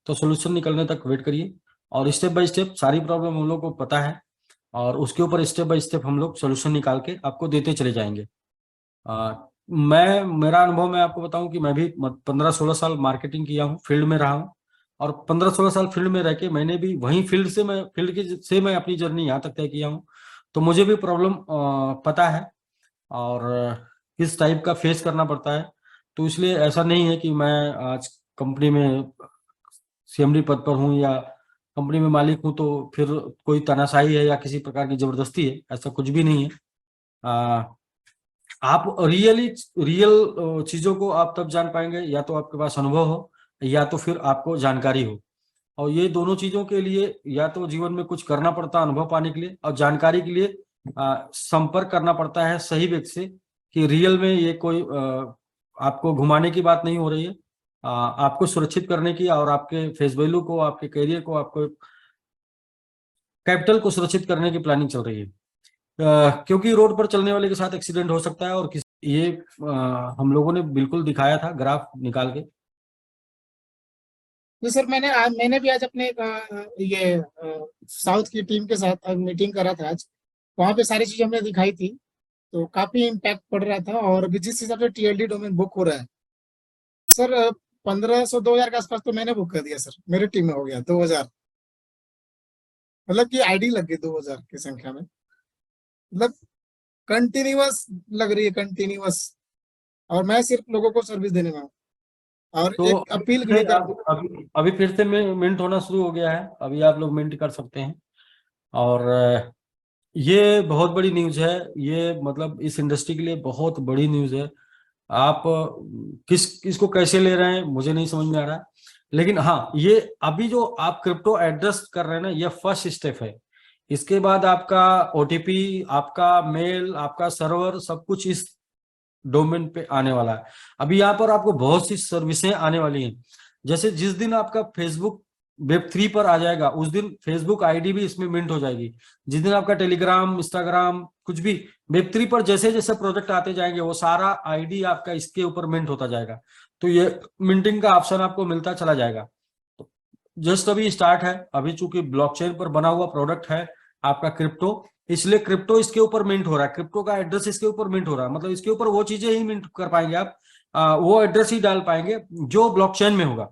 तो सॉल्यूशन निकलने तक वेट करिए, और स्टेप बाय स्टेप सारी प्रॉब्लम हम लोग को पता है, और उसके ऊपर स्टेप बाय स्टेप हम लोग सॉल्यूशन निकाल के आपको देते चले जाएंगे। मेरा अनुभव मैं आपको बताऊं कि मैं भी 15-16 साल मार्केटिंग किया हूँ, फील्ड में रहा हूँ, और 15-16 साल फील्ड में रह के मैंने भी वही फील्ड की से मैं अपनी जर्नी यहाँ तक तय किया हूँ। तो मुझे भी प्रॉब्लम पता है, और किस टाइप का फेस करना पड़ता है। तो इसलिए ऐसा नहीं है कि मैं आज कंपनी में सीएमडी पद पर हूँ या कंपनी में मालिक हूँ तो फिर कोई तानाशाही है या किसी प्रकार की जबरदस्ती है, ऐसा कुछ भी नहीं है। आ, आप रियल चीजों को आप तब जान पाएंगे या तो आपके पास अनुभव हो, या तो फिर आपको जानकारी हो। और ये दोनों चीजों के लिए या तो जीवन में कुछ करना पड़ता है अनुभव पाने के लिए, और जानकारी के लिए संपर्क करना पड़ता है सही व्यक्ति से, कि रियल में ये कोई आपको घुमाने की बात नहीं हो रही है। आपको सुरक्षित करने की, और आपके फेस वैल्यू को, आपके करियर को, आपको कैपिटल को सुरक्षित करने की प्लानिंग चल रही है। क्योंकि रोड पर चलने वाले के साथ एक्सीडेंट हो सकता है, और ये हम लोगों ने बिल्कुल दिखाया था ग्राफ निकाल के। तो सर मैंने भी आज अपने ये साउथ की टीम के साथ मीटिंग करा था आज। वहाँ पे सारी चीजें हमने दिखाई थी, तो काफी इम्पैक्ट पड़ रहा था। और अभी जिस हिसाब से टीएलडी डोमेन बुक हो रहा है सर, 1500-2000 के आसपास तो मैंने बुक कर दिया सर, मेरी टीम में हो गया 2000। मतलब कि आईडी लग गई 2000 की संख्या में। मतलब कंटिन्यूअस लग रही है, कंटिन्यूअस। और मैं सिर्फ लोगों को सर्विस देने में हूँ। और तो एक अपील भी है अभी फिर से मिंट होना शुरू हो गया है, अभी आप लोग मिंट कर सकते हैं। और ये बहुत बड़ी न्यूज है, ये मतलब इस इंडस्ट्री के लिए बहुत बड़ी न्यूज है। आप इसको कैसे ले रहे हैं मुझे नहीं समझ में आ रहा है। लेकिन हाँ, ये अभी जो आप क्रिप्टो एड्रेस कर रहे हैं ना, ये फर्स्ट स्टेप है। इसके बाद आपका ओटीपी, आपका मेल, आपका सर्वर, सब कुछ इस डोमेन पे आने वाला है। अभी यहाँ पर आपको बहुत सी सर्विसें आने वाली हैं। जैसे जिस दिन आपका फेसबुक वेब 3 पर आ जाएगा, उस दिन फेसबुक आईडी भी इसमें मिंट हो जाएगी। जिस दिन आपका टेलीग्राम, इंस्टाग्राम, कुछ भी वेब 3 पर जैसे जैसे प्रोजेक्ट आते जाएंगे, वो सारा आईडी आपका इसके ऊपर मिंट होता जाएगा। तो ये मिंटिंग का ऑप्शन आपको मिलता चला जाएगा। तो जस्ट अभी स्टार्ट है, अभी चूंकि ब्लॉकचेन पर बना हुआ प्रोडक्ट है आपका क्रिप्टो, इसलिए क्रिप्टो इसके ऊपर मिंट हो रहा है, क्रिप्टो का एड्रेस इसके ऊपर मिंट हो रहा है। मतलब इसके ऊपर वो चीजें ही मिंट कर पाएंगे आप, वो एड्रेस ही डाल पाएंगे जो ब्लॉकचेन में होगा।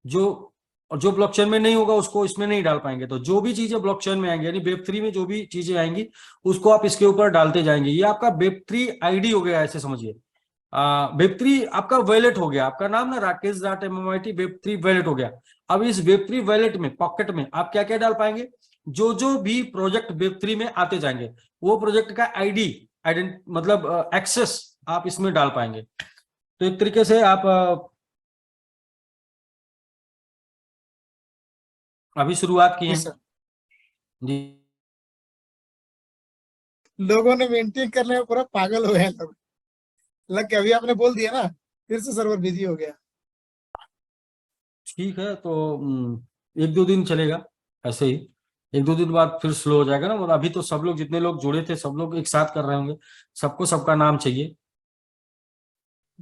जो जो ब्लॉकचेन में नहीं होगा उसको इसमें नहीं डाल पाएंगे। तो जो भी चीजें ब्लॉकचेन में आएंगी, यानी वेब 3 में जो भी चीजें आएंगी, उसको आप इसके ऊपर डालते जाएंगे। ये आपका वेब 3 आईडी हो गया, ऐसे समझिए। वेब 3 आपका वैलेट हो गया, आपका नाम ना rakesh.mmit वेब 3 वैलेट हो गया। अब इस वेब 3 वैलेट में, पॉकेट में आप क्या क्या डाल पाएंगे, जो जो भी प्रोजेक्ट वेब 3 में आते जाएंगे, वो प्रोजेक्ट का आईडी, मतलब एक्सेस आप इसमें डाल पाएंगे। तो एक तरीके से आप अभी शुरुआत की जी है सर। जी। लोगों ने मेंटेन करने में पूरा पागल हो गए हैं लोग। लग के अभी आपने बोल दिया ना, फिर से सर्वर बिजी हो गया। ठीक है, तो 1-2 दिन चलेगा ऐसे ही। 1-2 दिन बाद फिर स्लो हो जाएगा ना। मतलब अभी तो सब लोग, जितने लोग जुड़े थे, सब लोग एक साथ कर रहे होंगे, सबको सबका नाम चाहिए।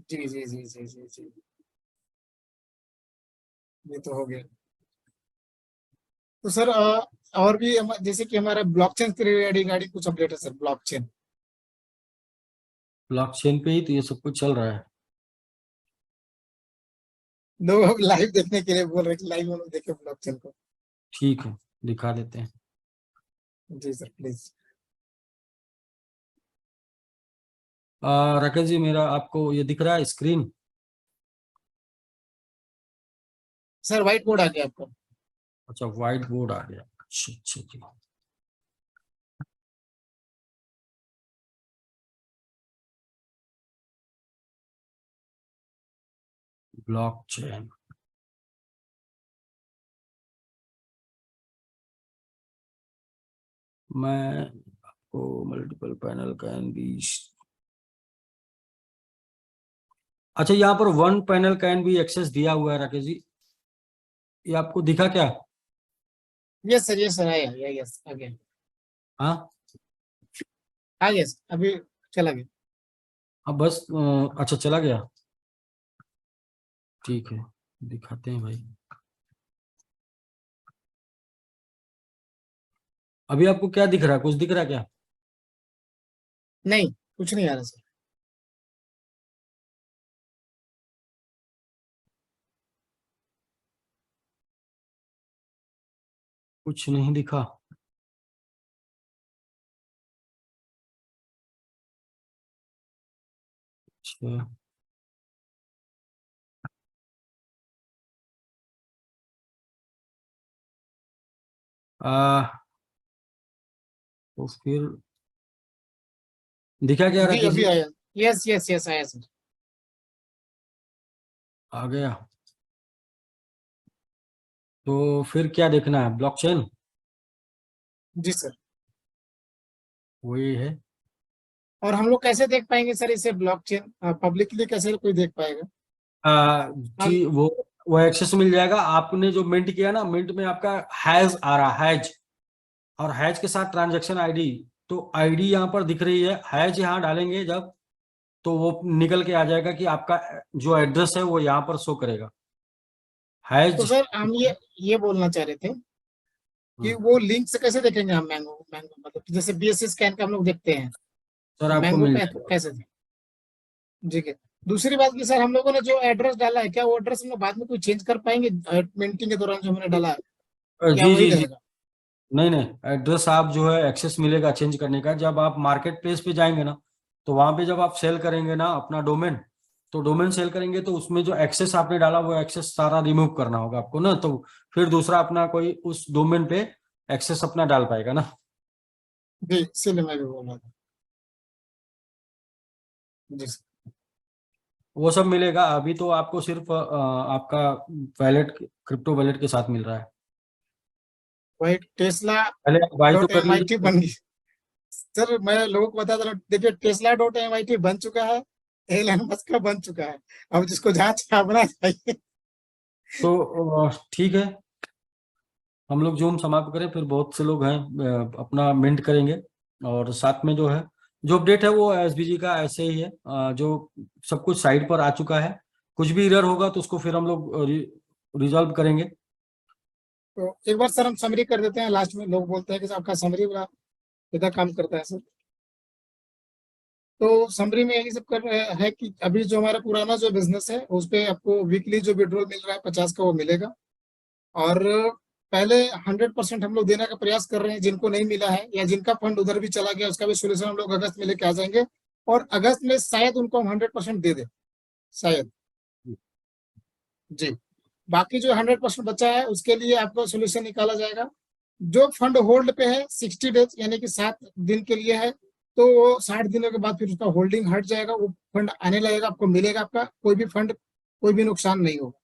जी जी जी जी जी जी। ये तो हो गया। तो सर और भी जैसे कि हमारा ब्लॉकचेन के रिगार्डिंग कुछ अपडेट है सर, ब्लॉकचेन। ब्लॉकचेन पे ही तो ये सब कुछ चल रहा है। लोग लाइव देखने के लिए बोल रहे हैं कि लाइव हम लोग देखें ब्लॉकचेन को। ठीक है, दिखा देते हैं। जी सर प्लीज। राकेश जी, मेरा आपको ये दिख रहा है स्क्रीन? सर व्हाइट बोर्ड आ गया आपको। अच्छा, व्हाइट बोर्ड आ गया। अच्छा अच्छा जी। ब्लॉकचेन, मैं आपको मल्टीपल पैनल कैन बी, अच्छा यहाँ पर one panel can be access दिया हुआ है राकेश जी, ये आपको दिखा क्या? यस सर आया यस आ गया। हाँ हाँ यस अभी चला गया। अब बस अच्छा चला गया, ठीक है दिखाते हैं भाई। अभी आपको क्या दिख रहा है, कुछ दिख रहा है क्या? नहीं कुछ नहीं आ रहा सर। कुछ नहीं दिखा, अच्छा तो फिर दिखा क्या जी राकेश अभी जी? आया। यस आया सर। आ गया, तो फिर क्या देखना है, ब्लॉकचेन जी सर। वही है। और हम लोग कैसे देख पाएंगे सर इसे ब्लॉकचेन पब्लिकली कैसे कोई देख पाएगा? हम जी वो एक्सेस मिल जाएगा, आपने जो मिंट किया ना, मिंट में आपका हैज आ रहा हैज, और हैज के साथ ट्रांजैक्शन आईडी, तो आईडी यहाँ पर दिख रही है, हैज यहाँ डालेंगे जब, तो वो निकल के आ जाएगा कि आपका जो एड्रेस है वो यहाँ पर शो करेगा तो हैज। सर हम ये बोलना चाह रहे थे कि वो लिंक से कैसे देखेंगे हम मैंगो मैंगो मतलब जैसे बीएससी स्कैन का हम लोग देखते हैं सर तो आपको मैंगो मिल का जाएगा। कैसे देखें? जी के दूसरी बात की सर हम लोगों ने जो एड्रेस डाला है क्या वो एड्रेस हम लोग बाद में कोई चेंज कर पाएंगे मिंटिंग के दौरान जो हमने डाला है क्या जी वही जी जी, रहेगा? नहीं नहीं, एड्रेस आप जो है एक्सेस मिलेगा चेंज करने का, जब आप मार्केट प्लेस पे जाएंगे ना, तो वहां पे जब आप सेल करेंगे ना अपना डोमेन, तो डोमेन सेल करेंगे तो उसमें जो एक्सेस आपने डाला वो एक्सेस सारा रिमूव करना होगा आपको ना, तो फिर दूसरा अपना कोई उस डोमेन पे एक्सेस अपना डाल पाएगा ना। जी इसीलिए मैं भी बोल रहा था। जी सर। वो सब मिलेगा, अभी तो आपको सिर्फ आपका वैलेट, क्रिप्टो वैलेट के साथ मिल रहा है। वही टेस्ला पहले आप बाय तो डॉट कर एम आई टी लीजिए। बन गई। सर मैं लोगों को बता रहा हूँ देखिए Tesla dot M I T बन चुका है। एलन मस्क का बन चुका है। अब जिसको जहाँ छापना चाहिए। तो ठीक है, हम लोग जूम समाप्त करें, फिर बहुत से लोग हैं अपना मिंट करेंगे, और साथ में जो है जो अपडेट है वो एसबीजी का ऐसे ही है, जो सब कुछ साइट पर आ चुका है, कुछ भी एरर होगा तो उसको फिर हम लोग रिजॉल्व करेंगे। तो एक बार सर हम समरी कर देते हैं लास्ट में लोग बोलते हैं कि आपका समरी बड़ा इतना काम करता है सर। तो समरी में यही सब कर रहे हैं कि अभी जो हमारा पुराना जो बिजनेस है उस पे आपको वीकली जो विड्रॉल मिल रहा है 50 का वो मिलेगा। और पहले 100% हम लोग देने का प्रयास कर रहे हैं जिनको नहीं मिला है या जिनका फंड उधर भी चला गया उसका भी सोल्यूशन हम लोग अगस्त में लेके आ जाएंगे। और अगस्त में शायद उनको हम 100% दे दें शायद। जी बाकी जो 100% बचा है उसके लिए आपको सोल्यूशन निकाला जाएगा। जो फंड होल्ड पे है 60 डेज यानी कि 7 दिन के लिए है तो वो 60 दिनों के बाद फिर उसका होल्डिंग हट जाएगा वो फंड आने लगेगा आपको मिलेगा आपका कोई भी फंड कोई भी नुकसान नहीं होगा।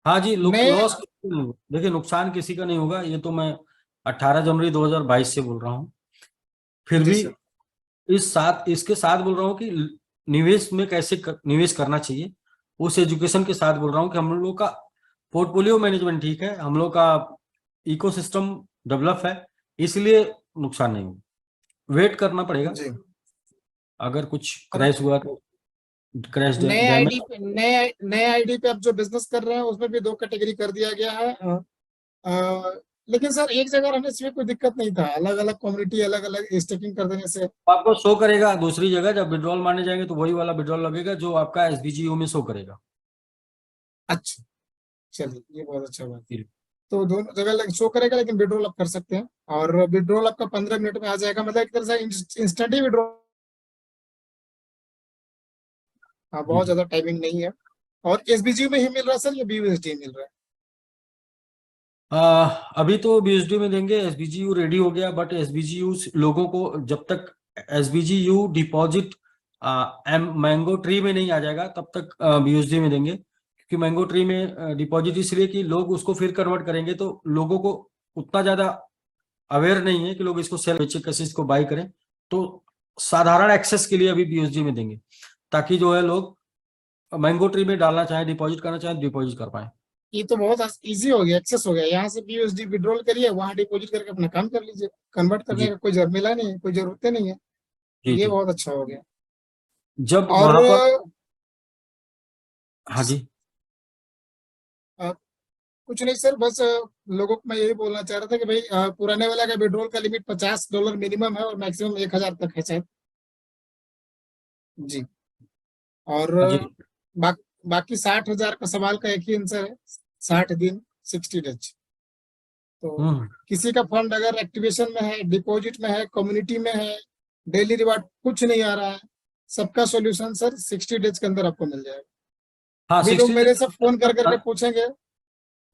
हाँ जी, मैं लॉस देखिए, नुकसान किसी का नहीं होगा, ये तो मैं 18 जनवरी 2022 से बोल रहा हूँ, फिर जी भी सर। इसके साथ बोल रहा हूँ कि निवेश में कैसे निवेश करना चाहिए, उस एजुकेशन के साथ बोल रहा हूँ कि हम लोग का पोर्टफोलियो मैनेजमेंट ठीक है, हम लोग का इकोसिस्टम डेवलप है, इसलिए नुकसान नहीं होगा, वेट करना पड़ेगा, जी अगर कुछ और क्रैश हुआ तो क्रैश नए आईडी डैमेज। पे नए आईडी पे आप जो बिजनेस कर रहे हैं उसमें भी 2 कैटेगरी कर दिया गया है। लेकिन सर एक जगह रहने से भी कोई दिक्कत नहीं था अलग अलग कम्युनिटी अलग अलग स्टेकिंग कर देने से। आपको शो करेगा दूसरी जगह, जब विड्रॉल मारने जाएंगे तो वही वाला विड्रॉल लगेगा जो आपका एसबीजीयू में शो करेगा। अच्छा चलिए ये बहुत अच्छा बात है। तो दोनों जगह शो करेगा लेकिन विड्रॉल आप कर सकते हैं। और विड्रॉल आपका 15 मिनट में आ जाएगा मतलब एक तरह से इंस्टेंट ही विड्रॉल। हाँ जी बहुत ज्यादा टाइमिंग नहीं है। और एसबीजी में ही मिल रहा है सर या बीयूएसडी मिल रहा है? अभी तो बीएसडी में देंगे, एसबीजीयू रेडी हो गया, बट एसबीजीयू लोगों को जब तक एसबीजीयू डिपॉजिट मैंगो ट्री में नहीं आ जाएगा तब तक बीएसडी में देंगे, कि मैंगो ट्री में डिपॉजिट इसलिए कि लोग उसको फिर कन्वर्ट करेंगे, तो लोगों को उतना ज्यादा अवेयर नहीं है कि लोग इसको सेल बेचे, कैसे इसको बाई करें। तो साधारण एक्सेस के लिए अभी बीएसडी में देंगे, ताकि जो है लोग मैंगो ट्री में डालना चाहे, डिपॉजिट करना चाहे, डिपॉजिट कर पाए। ये तो बहुत इजी हो गया, एक्सेस हो गया, यहाँ से बीयूएसडी विड्रॉल करिए, वहां डिपॉजिट करके अपना काम कर लीजिए, कन्वर्ट करने जी का कोई मिला नहीं है, कोई जरूरत नहीं है। जी ये जी। बहुत अच्छा हो गया। जब और वहां पर, हाँ जी। अ, कुछ नहीं सर, बस लोगों को मैं यही बोलना चाह रहा था कि भाई पुराने वाला का विड्रॉल का लिमिट $50 मिनिमम है और मैक्सिमम 1,000 तक है शायद। जी। और हाँ जी। बाकी 60,000 का सवाल का एक ही आंसर है, 60 दिन, 60 डेज। तो हम्म। किसी का फंड अगर एक्टिवेशन में है, डिपॉजिट में है, कम्युनिटी में है, डेली रिवार्ड कुछ नहीं आ रहा है, सबका सॉल्यूशन सर 60 डेज के अंदर आपको मिल जाएगा। हाँ, अभी लोग 60 मेरे डेज से फोन कर करके पूछेंगे।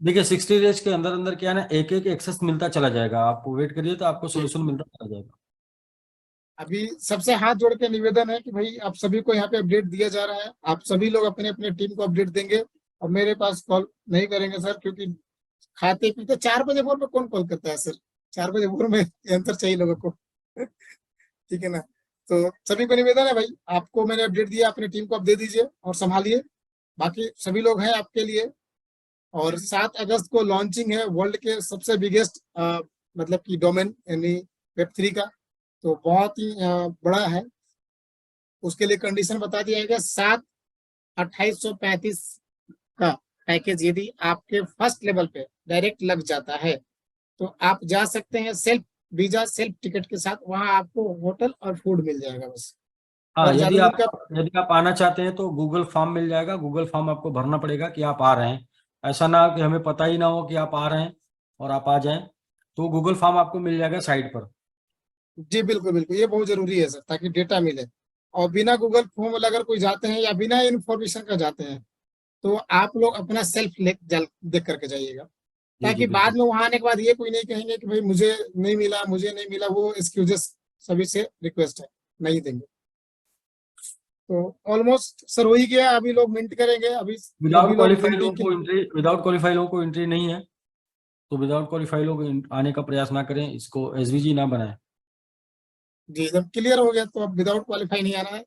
देखिए 60 डेज के अंदर अंदर क्या है ना, एक एक एक्सेस मिलता चला जाएगा, आप वेट करिए तो आपको जी। सोल्यूशन मिलता चला जाएगा। अभी सबसे हाथ जोड़ के निवेदन है कि भाई आप सभी को यहाँ पे अपडेट दिया जा रहा है, आप सभी लोग अपने अपने टीम को अपडेट देंगे और मेरे पास कॉल नहीं करेंगे सर, क्योंकि खाते पीते 4 बजे भोर में कौन कॉल करता है सर? 4 बजे भोर में आंसर चाहिए लोगों को। ठीक है ना? तो सभी को निवेदन है भाई, आपको मैंने अपडेट दिया, अपनी टीम को आप दे दीजिए और संभालिए, बाकी सभी लोग हैं आपके लिए। और 7 अगस्त को लॉन्चिंग है वर्ल्ड के सबसे बिगेस्ट मतलब कि डोमेन यानी Web3 का, तो बहुत ही बड़ा है। उसके लिए कंडीशन बता दिया गया, 7/2835 का पैकेज यदि आपके फर्स्ट लेवल पे डायरेक्ट लग जाता है तो आप जा सकते हैं सेल्फ वीजा, सेल्फ टिकट के साथ, वहां आपको होटल और फूड मिल जाएगा बस। हाँ, और ज्यादा दूर का यदि आप आना चाहते हैं तो गूगल फॉर्म मिल जाएगा, गूगल फॉर्म आपको भरना पड़ेगा कि आप आ रहे हैं। ऐसा ना हो कि हमें पता ही ना हो कि आप आ रहे हैं और आप आ जाएं, तो गूगल फॉर्म आपको मिल जाएगा साइट पर। जी बिल्कुल बिल्कुल, ये बहुत जरूरी है सर, ताकि डेटा मिले। और बिना गूगल फॉर्म वाला अगर कोई जाते हैं या बिना इन्फॉर्मेशन का जाते हैं तो आप लोग अपना सेल्फ देख करके जाइएगा, जी जी ताकि बाद बिल्कुल। में वहां आने के बाद ये कोई नहीं कहेंगे कि भाई मुझे नहीं मिला, मुझे नहीं मिला, वो एक्सक्यूजेस सभी से रिक्वेस्ट है, नहीं देंगे। तो ऑलमोस्ट सर हो ही गया, अभी लोग मिंट करेंगे, अभी विदाउट अभी लोग क्वालिफाइड मिंटिंग लोगों की। को एंट्री, विदाउट क्वालिफाइड लोगों को एंट्री नहीं है, तो विदाउट क्वालिफाइड लोग आने का प्रयास ना करें, इसको एसवीजी ना बनाए। जी जब क्लियर हो गया तो अब विदाउट क्वालिफाई नहीं आना है,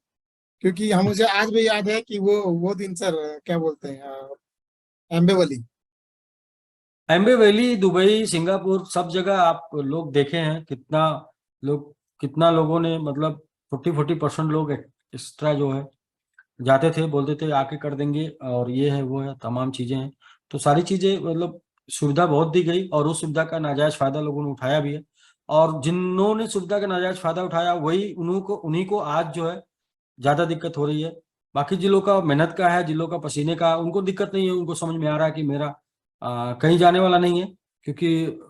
क्योंकि हम मुझे आज भी याद है कि वो दिन सर क्या बोलते हैं एम्बेवली। एम्बे वैली, दुबई, सिंगापुर, सब जगह आप लोग देखे हैं लोग कितना लोगों ने मतलब 40-40% लोग एक्स्ट्रा जो है जाते थे, बोलते थे आके कर देंगे और ये है वो है, तमाम चीजें हैं। तो सारी चीजें मतलब सुविधा बहुत दी गई और उस सुविधा का नाजायज फायदा लोगों ने उठाया भी है। और जिन्होंने सुविधा का नाजायज फायदा उठाया वही उन्हीं को आज जो है ज्यादा दिक्कत हो रही है। बाकी जिन लोगों का मेहनत का है, जिन लोगों का पसीने का, उनको दिक्कत नहीं है, उनको समझ में आ रहा है कि मेरा कहीं जाने वाला नहीं है, क्योंकि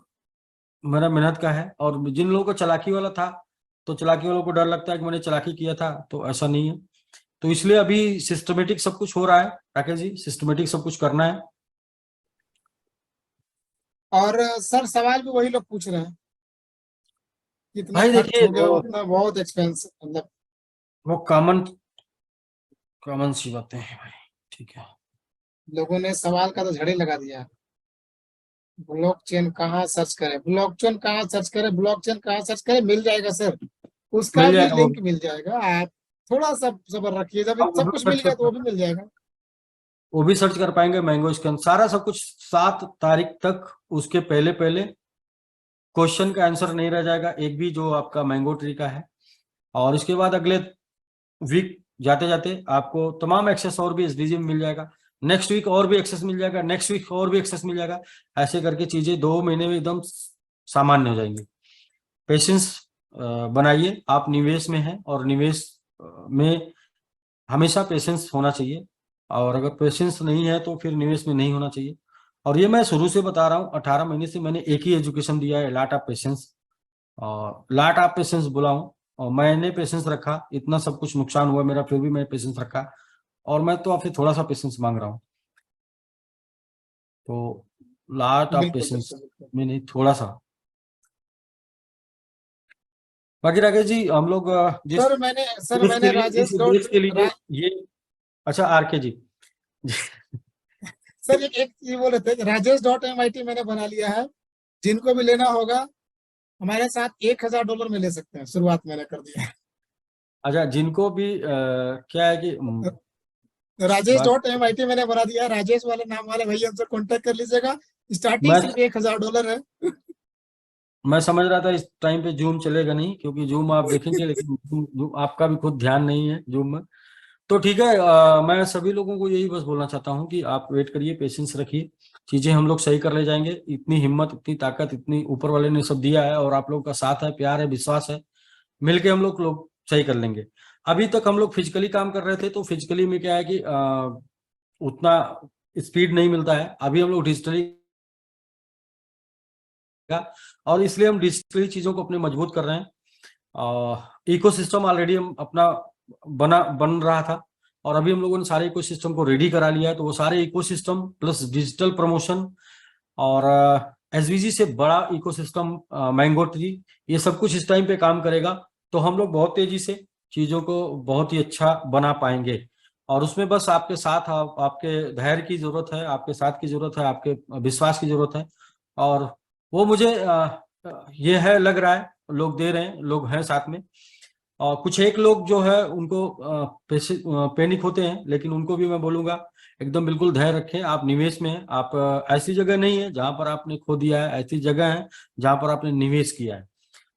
मेरा मेहनत का है। और जिन लोगों को चालाकी वाला था, तो चालाकी वालों को डर लगता है कि मैंने चालाकी किया था, तो ऐसा नहीं है। तो इसलिए अभी सिस्टमेटिक सब कुछ हो रहा है राकेश जी, सिस्टमेटिक सब कुछ करना है। और सर सवाल भी वही लोग पूछ रहे हैं, कितना भाई खर्च देखिए, हो गया, उतना बहुत एक्सपेंस मतलब। वो कॉमन कॉमन सी बातें हैं भाई। ठीक है। लोगों ने सवाल का तो झड़े लगा दिया, ब्लॉकचेन कहाँ सर्च करें, ब्लॉकचेन कहाँ सर्च करें, ब्लॉकचेन कहाँ सर्च करें, मिल जाएगा सर, उसका मिल भी जाएगा वो। लिंक मिल जाएगा। आप थोड़ा सा सब्र रखिए, जब आप वो सब भी कुछ मिल सर्च गया कर तो वो भी सकते हैं, मिल जाएगा। वो भी सर्च कर पाएंगे मैंगो स्कैन, सारा सब कुछ। 7 तारीख तक उसके पहले पहले क्वेश्चन का आंसर नहीं रह जाएगा एक भी, जो आपका मैंगो ट्री का है। और इसके बाद अगले वीक जाते जाते आपको तमाम एक्सेस और भी एसडीजी में मिल जाएगा। नेक्स्ट वीक और भी एक्सेस मिल जाएगा, नेक्स्ट वीक और भी एक्सेस मिल जाएगा। ऐसे करके चीजें 2 महीने में एकदम सामान्य हो जाएंगी। पेशेंस बनाइए, आप निवेश में हैं और निवेश में हमेशा पेशेंस होना चाहिए। और अगर पेशेंस नहीं है तो फिर निवेश में नहीं होना चाहिए। और ये मैं शुरू से बता रहा हूँ, 18 महीने से मैंने एक ही एजुकेशन दिया है, लाट ऑफ पेशेंस। और लाट ऑफ पेशेंस बुलाऊं, और मैंने पेशेंस रखा, इतना सब कुछ नुकसान हुआ मेरा, फिर भी मैंने पेशेंस रखा। और मैं तो आपसे थोड़ा सा पेशेंस मांग रहा हूँ, तो लाट ऑफ बिल्कुल पेशेंस बिल्कुल बिल्कुल। में नहीं, थोड़ा सा। बाकी राकेश जी, हम लोग सर मैंने इस राजेश उद्देश्य डॉट के लिए ये, अच्छा आरके जी सर एक चीज बोल रहे थे, rajesh.mit मैंने बना लिया है, जिनको भी लेना होगा हमारे साथ $1000 में ले सकते हैं, शुरुआत मैंने कर दिया है। अच्छा, जिनको भी क्या है कि राजेश बात डॉट एम आई टी मैंने बना दिया है, राजेश वाले नाम वाले भैया हमसे कांटेक्ट कर लीजिएगा, स्टार्टिंग मैं सिर्फ $1000 है। मैं समझ रहा था इस टाइम पे जूम चलेगा नहीं, क्योंकि जूम आप देखेंगे लेकिन जूम आपका भी खुद ध्यान नहीं है जूम में। तो ठीक है, मैं सभी लोगों को यही बस बोलना चाहता हूँ कि आप वेट करिए, पेशेंस रखिए, चीजें हम लोग सही कर ले जाएंगे। इतनी हिम्मत, इतनी ताकत, इतनी ऊपर वाले ने सब दिया है, और आप लोगों का साथ है, प्यार है, विश्वास है, मिलके हम लोग सही कर लेंगे। अभी तक हम लोग फिजिकली काम कर रहे थे, तो फिजिकली में क्या है कि उतना स्पीड नहीं मिलता है। अभी हम लोग डिजिटली, और इसलिए हम डिजिटली चीजों को अपने मजबूत कर रहे हैं। इकोसिस्टम ऑलरेडी हम अपना बन रहा था, और अभी हम लोगों ने सारे इकोसिस्टम को रेडी करा लिया है। तो वो सारे इकोसिस्टम प्लस डिजिटल प्रमोशन और एसवीजी से बड़ा इकोसिस्टम मैंगो ट्री, ये सब कुछ इस टाइम पे काम करेगा। तो हम लोग बहुत तेजी से चीजों को बहुत ही अच्छा बना पाएंगे। और उसमें बस आपके साथ, आपके धैर्य की जरूरत है, आपके साथ की जरूरत है, आपके विश्वास की जरूरत है। और वो मुझे ये है, लग रहा है लोग दे रहे हैं, लोग हैं साथ में। और कुछ एक लोग जो है उनको पैनिक होते हैं, लेकिन उनको भी मैं बोलूंगा एकदम बिल्कुल धैर्य रखें। आप निवेश में हैं, आप ऐसी जगह नहीं है जहां पर आपने खो दिया है, ऐसी जगह है जहां पर आपने निवेश किया है।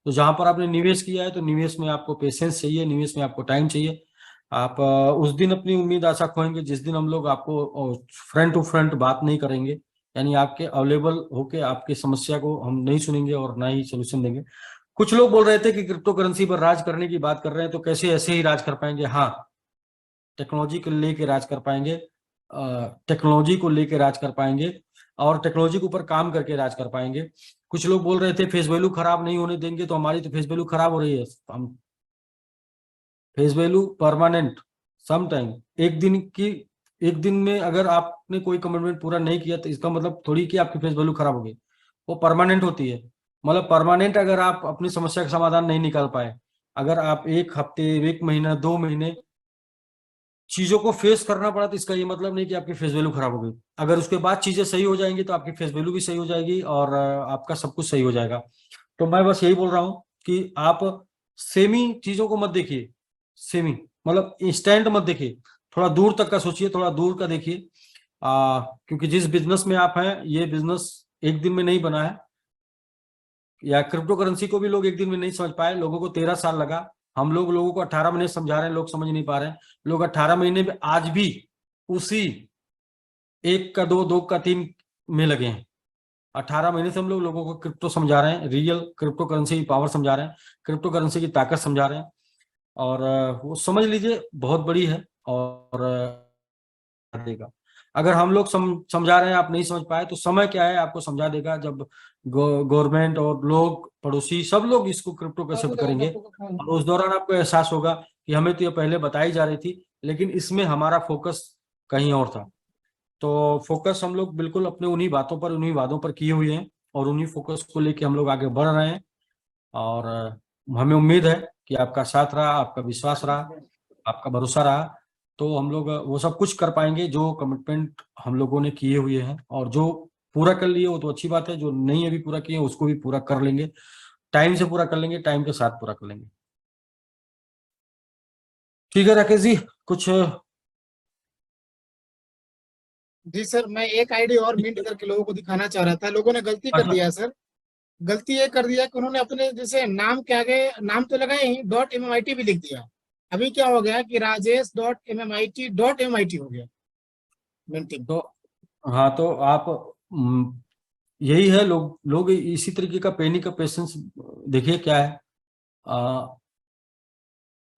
तो जहां पर आपने निवेश किया है, तो निवेश में आपको पेशेंस चाहिए, निवेश में आपको टाइम चाहिए। आप उस दिन अपनी उम्मीद आशा खोएंगे जिस दिन हम लोग आपको फ्रंट टू फ्रंट बात नहीं करेंगे, यानी आपके अवेलेबल होके आपकी समस्या को हम नहीं सुनेंगे और ना ही सोल्यूशन देंगे। कुछ लोग बोल रहे थे कि क्रिप्टो करेंसी पर राज करने की बात कर रहे हैं, तो कैसे ऐसे ही राज कर पाएंगे? हाँ, टेक्नोलॉजी को लेके राज कर पाएंगे, टेक्नोलॉजी को लेके राज कर पाएंगे, और टेक्नोलॉजी के ऊपर काम करके राज कर पाएंगे। कुछ लोग बोल रहे थे फेस वैल्यू खराब नहीं होने देंगे, तो हमारी तो फेस वैल्यू खराब हो रही है। हम face value permanent, some time, एक दिन में अगर आपने कोई कमिटमेंट पूरा नहीं किया, तो इसका मतलब थोड़ी कि आपकी फेस वैल्यू खराब हो गई। वो परमानेंट होती है। मतलब परमानेंट, अगर आप अपनी समस्या का समाधान नहीं निकाल पाए, अगर आप एक हफ्ते, एक महीना, 2 महीने चीजों को फेस करना पड़ा, तो इसका ये मतलब नहीं कि आपकी फेस वैल्यू खराब हो गई। अगर उसके बाद चीजें सही हो जाएंगी, तो आपकी फेस वैल्यू भी सही हो जाएगी, और आपका सब कुछ सही हो जाएगा। तो मैं बस यही बोल रहा हूँ कि आप सेमी चीजों को मत देखिए, सेमी मतलब इंस्टेंट मत देखिए, थोड़ा दूर तक का सोचिए, थोड़ा दूर का देखिए। क्योंकि जिस बिजनेस में आप हैं, ये बिजनेस एक दिन में नहीं बना है, या क्रिप्टो करेंसी को भी लोग एक दिन में नहीं समझ पाए, लोगों को 13 साल लगा। हम लोगों को 18 महीने समझा रहे हैं, लोग समझ नहीं पा रहे हैं। लोग 18 महीने में आज भी उसी एक का दो, दो का तीन में लगे हैं। 18 महीने से हम लोगों को क्रिप्टो समझा रहे हैं, रियल क्रिप्टो करेंसी की पावर समझा रहे हैं, क्रिप्टो करेंसी की ताकत समझा रहे हैं। और वो समझ लीजिए बहुत बड़ी है, और देगा। अगर हम लोग समझा रहे हैं, आप नहीं समझ पाए, तो समय क्या है आपको समझा देगा, जब गवर्नमेंट और लोग, पड़ोसी, सब लोग इसको क्रिप्टो को एक्सेप्ट करेंगे। और उस दौरान आपको एहसास होगा कि हमें तो ये पहले बताई जा रही थी, लेकिन इसमें हमारा फोकस कहीं और था। तो फोकस हम लोग बिल्कुल अपने उन्हीं बातों पर, उन्हीं वादों पर किए हुए हैं, और उन्हीं फोकस को लेके हम लोग आगे बढ़ रहे हैं। और हमें उम्मीद है कि आपका साथ रहा, आपका विश्वास रहा, आपका भरोसा रहा, तो हम लोग वो सब कुछ कर पाएंगे जो कमिटमेंट हम लोगों ने किए हुए हैं। और जो पूरा कर लिए वो तो अच्छी बात है, जो नहीं अभी पूरा किए उसको भी पूरा कर लेंगे, टाइम से पूरा कर लेंगे, टाइम के साथ पूरा कर लेंगे। ठीक है राकेश जी, कुछ जी सर, मैं एक आईडी और मिंट करके लोगों को दिखाना चाह रहा था, लोगों ने गलती कर अच्छा, दिया है सर। गलती ये कर दिया कि उन्होंने अपने जैसे नाम के आगे नाम तो लगाए ही, .MMIT भी लिख दिया। अभी क्या हो गया कि rajesh.MMIT.MIT हो गया मिंटिंग। तो हाँ, तो आप यही है, लोग इसी तरीके का पैनिक का पेशेंस देखिए क्या है। आ,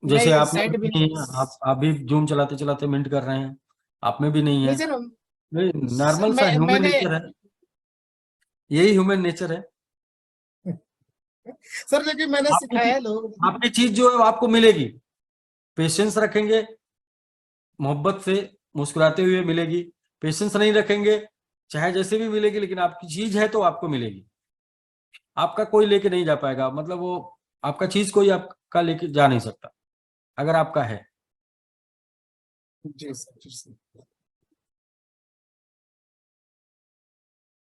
जैसे नहीं आप में साइड भी भी नहीं है, आप भी जूम चलाते चलाते मिनट कर रहे हैं, आप में भी नहीं नहीं है। सर। नॉर्मल सा ह्यूमन मैंने नेचर है, यही ह्यूमन नेचर है। सर लेकिन मैंने आपकी सिखाया चीज है लोग। आपकी चीज जो है वो आपको मिलेगी, पेशेंस रखेंगे, मोहब्बत से मुस्कुराते हुए मिलेगी। पेशेंस नहीं रखेंगे, चाहे जैसे भी मिलेगी, लेकिन आपकी चीज है तो आपको मिलेगी। आपका कोई लेके नहीं जा पाएगा, मतलब वो आपका चीज कोई आपका लेके जा नहीं सकता, अगर आपका है। जी सर, जी सर।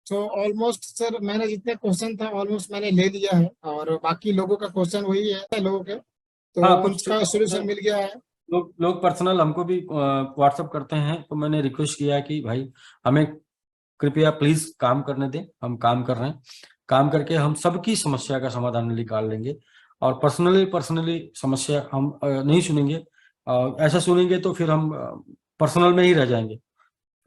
तो ऑलमोस्ट सर मैंने जितने क्वेश्चन था ऑलमोस्ट मैंने ले लिया है, और बाकी लोगों का क्वेश्चन वही है लोगों के, तो हाँ, कुछ उनका सोल्यूशन मिल गया है। लोग पर्सनल हमको भी व्हाट्सअप करते हैं, तो मैंने रिक्वेस्ट किया है कि भाई हमें कृपया प्लीज काम करने दें, हम काम कर रहे हैं, काम करके हम सबकी समस्या का समाधान निकाल लेंगे। और पर्सनली समस्या हम नहीं सुनेंगे। ऐसा सुनेंगे तो फिर हम पर्सनल में ही रह जाएंगे।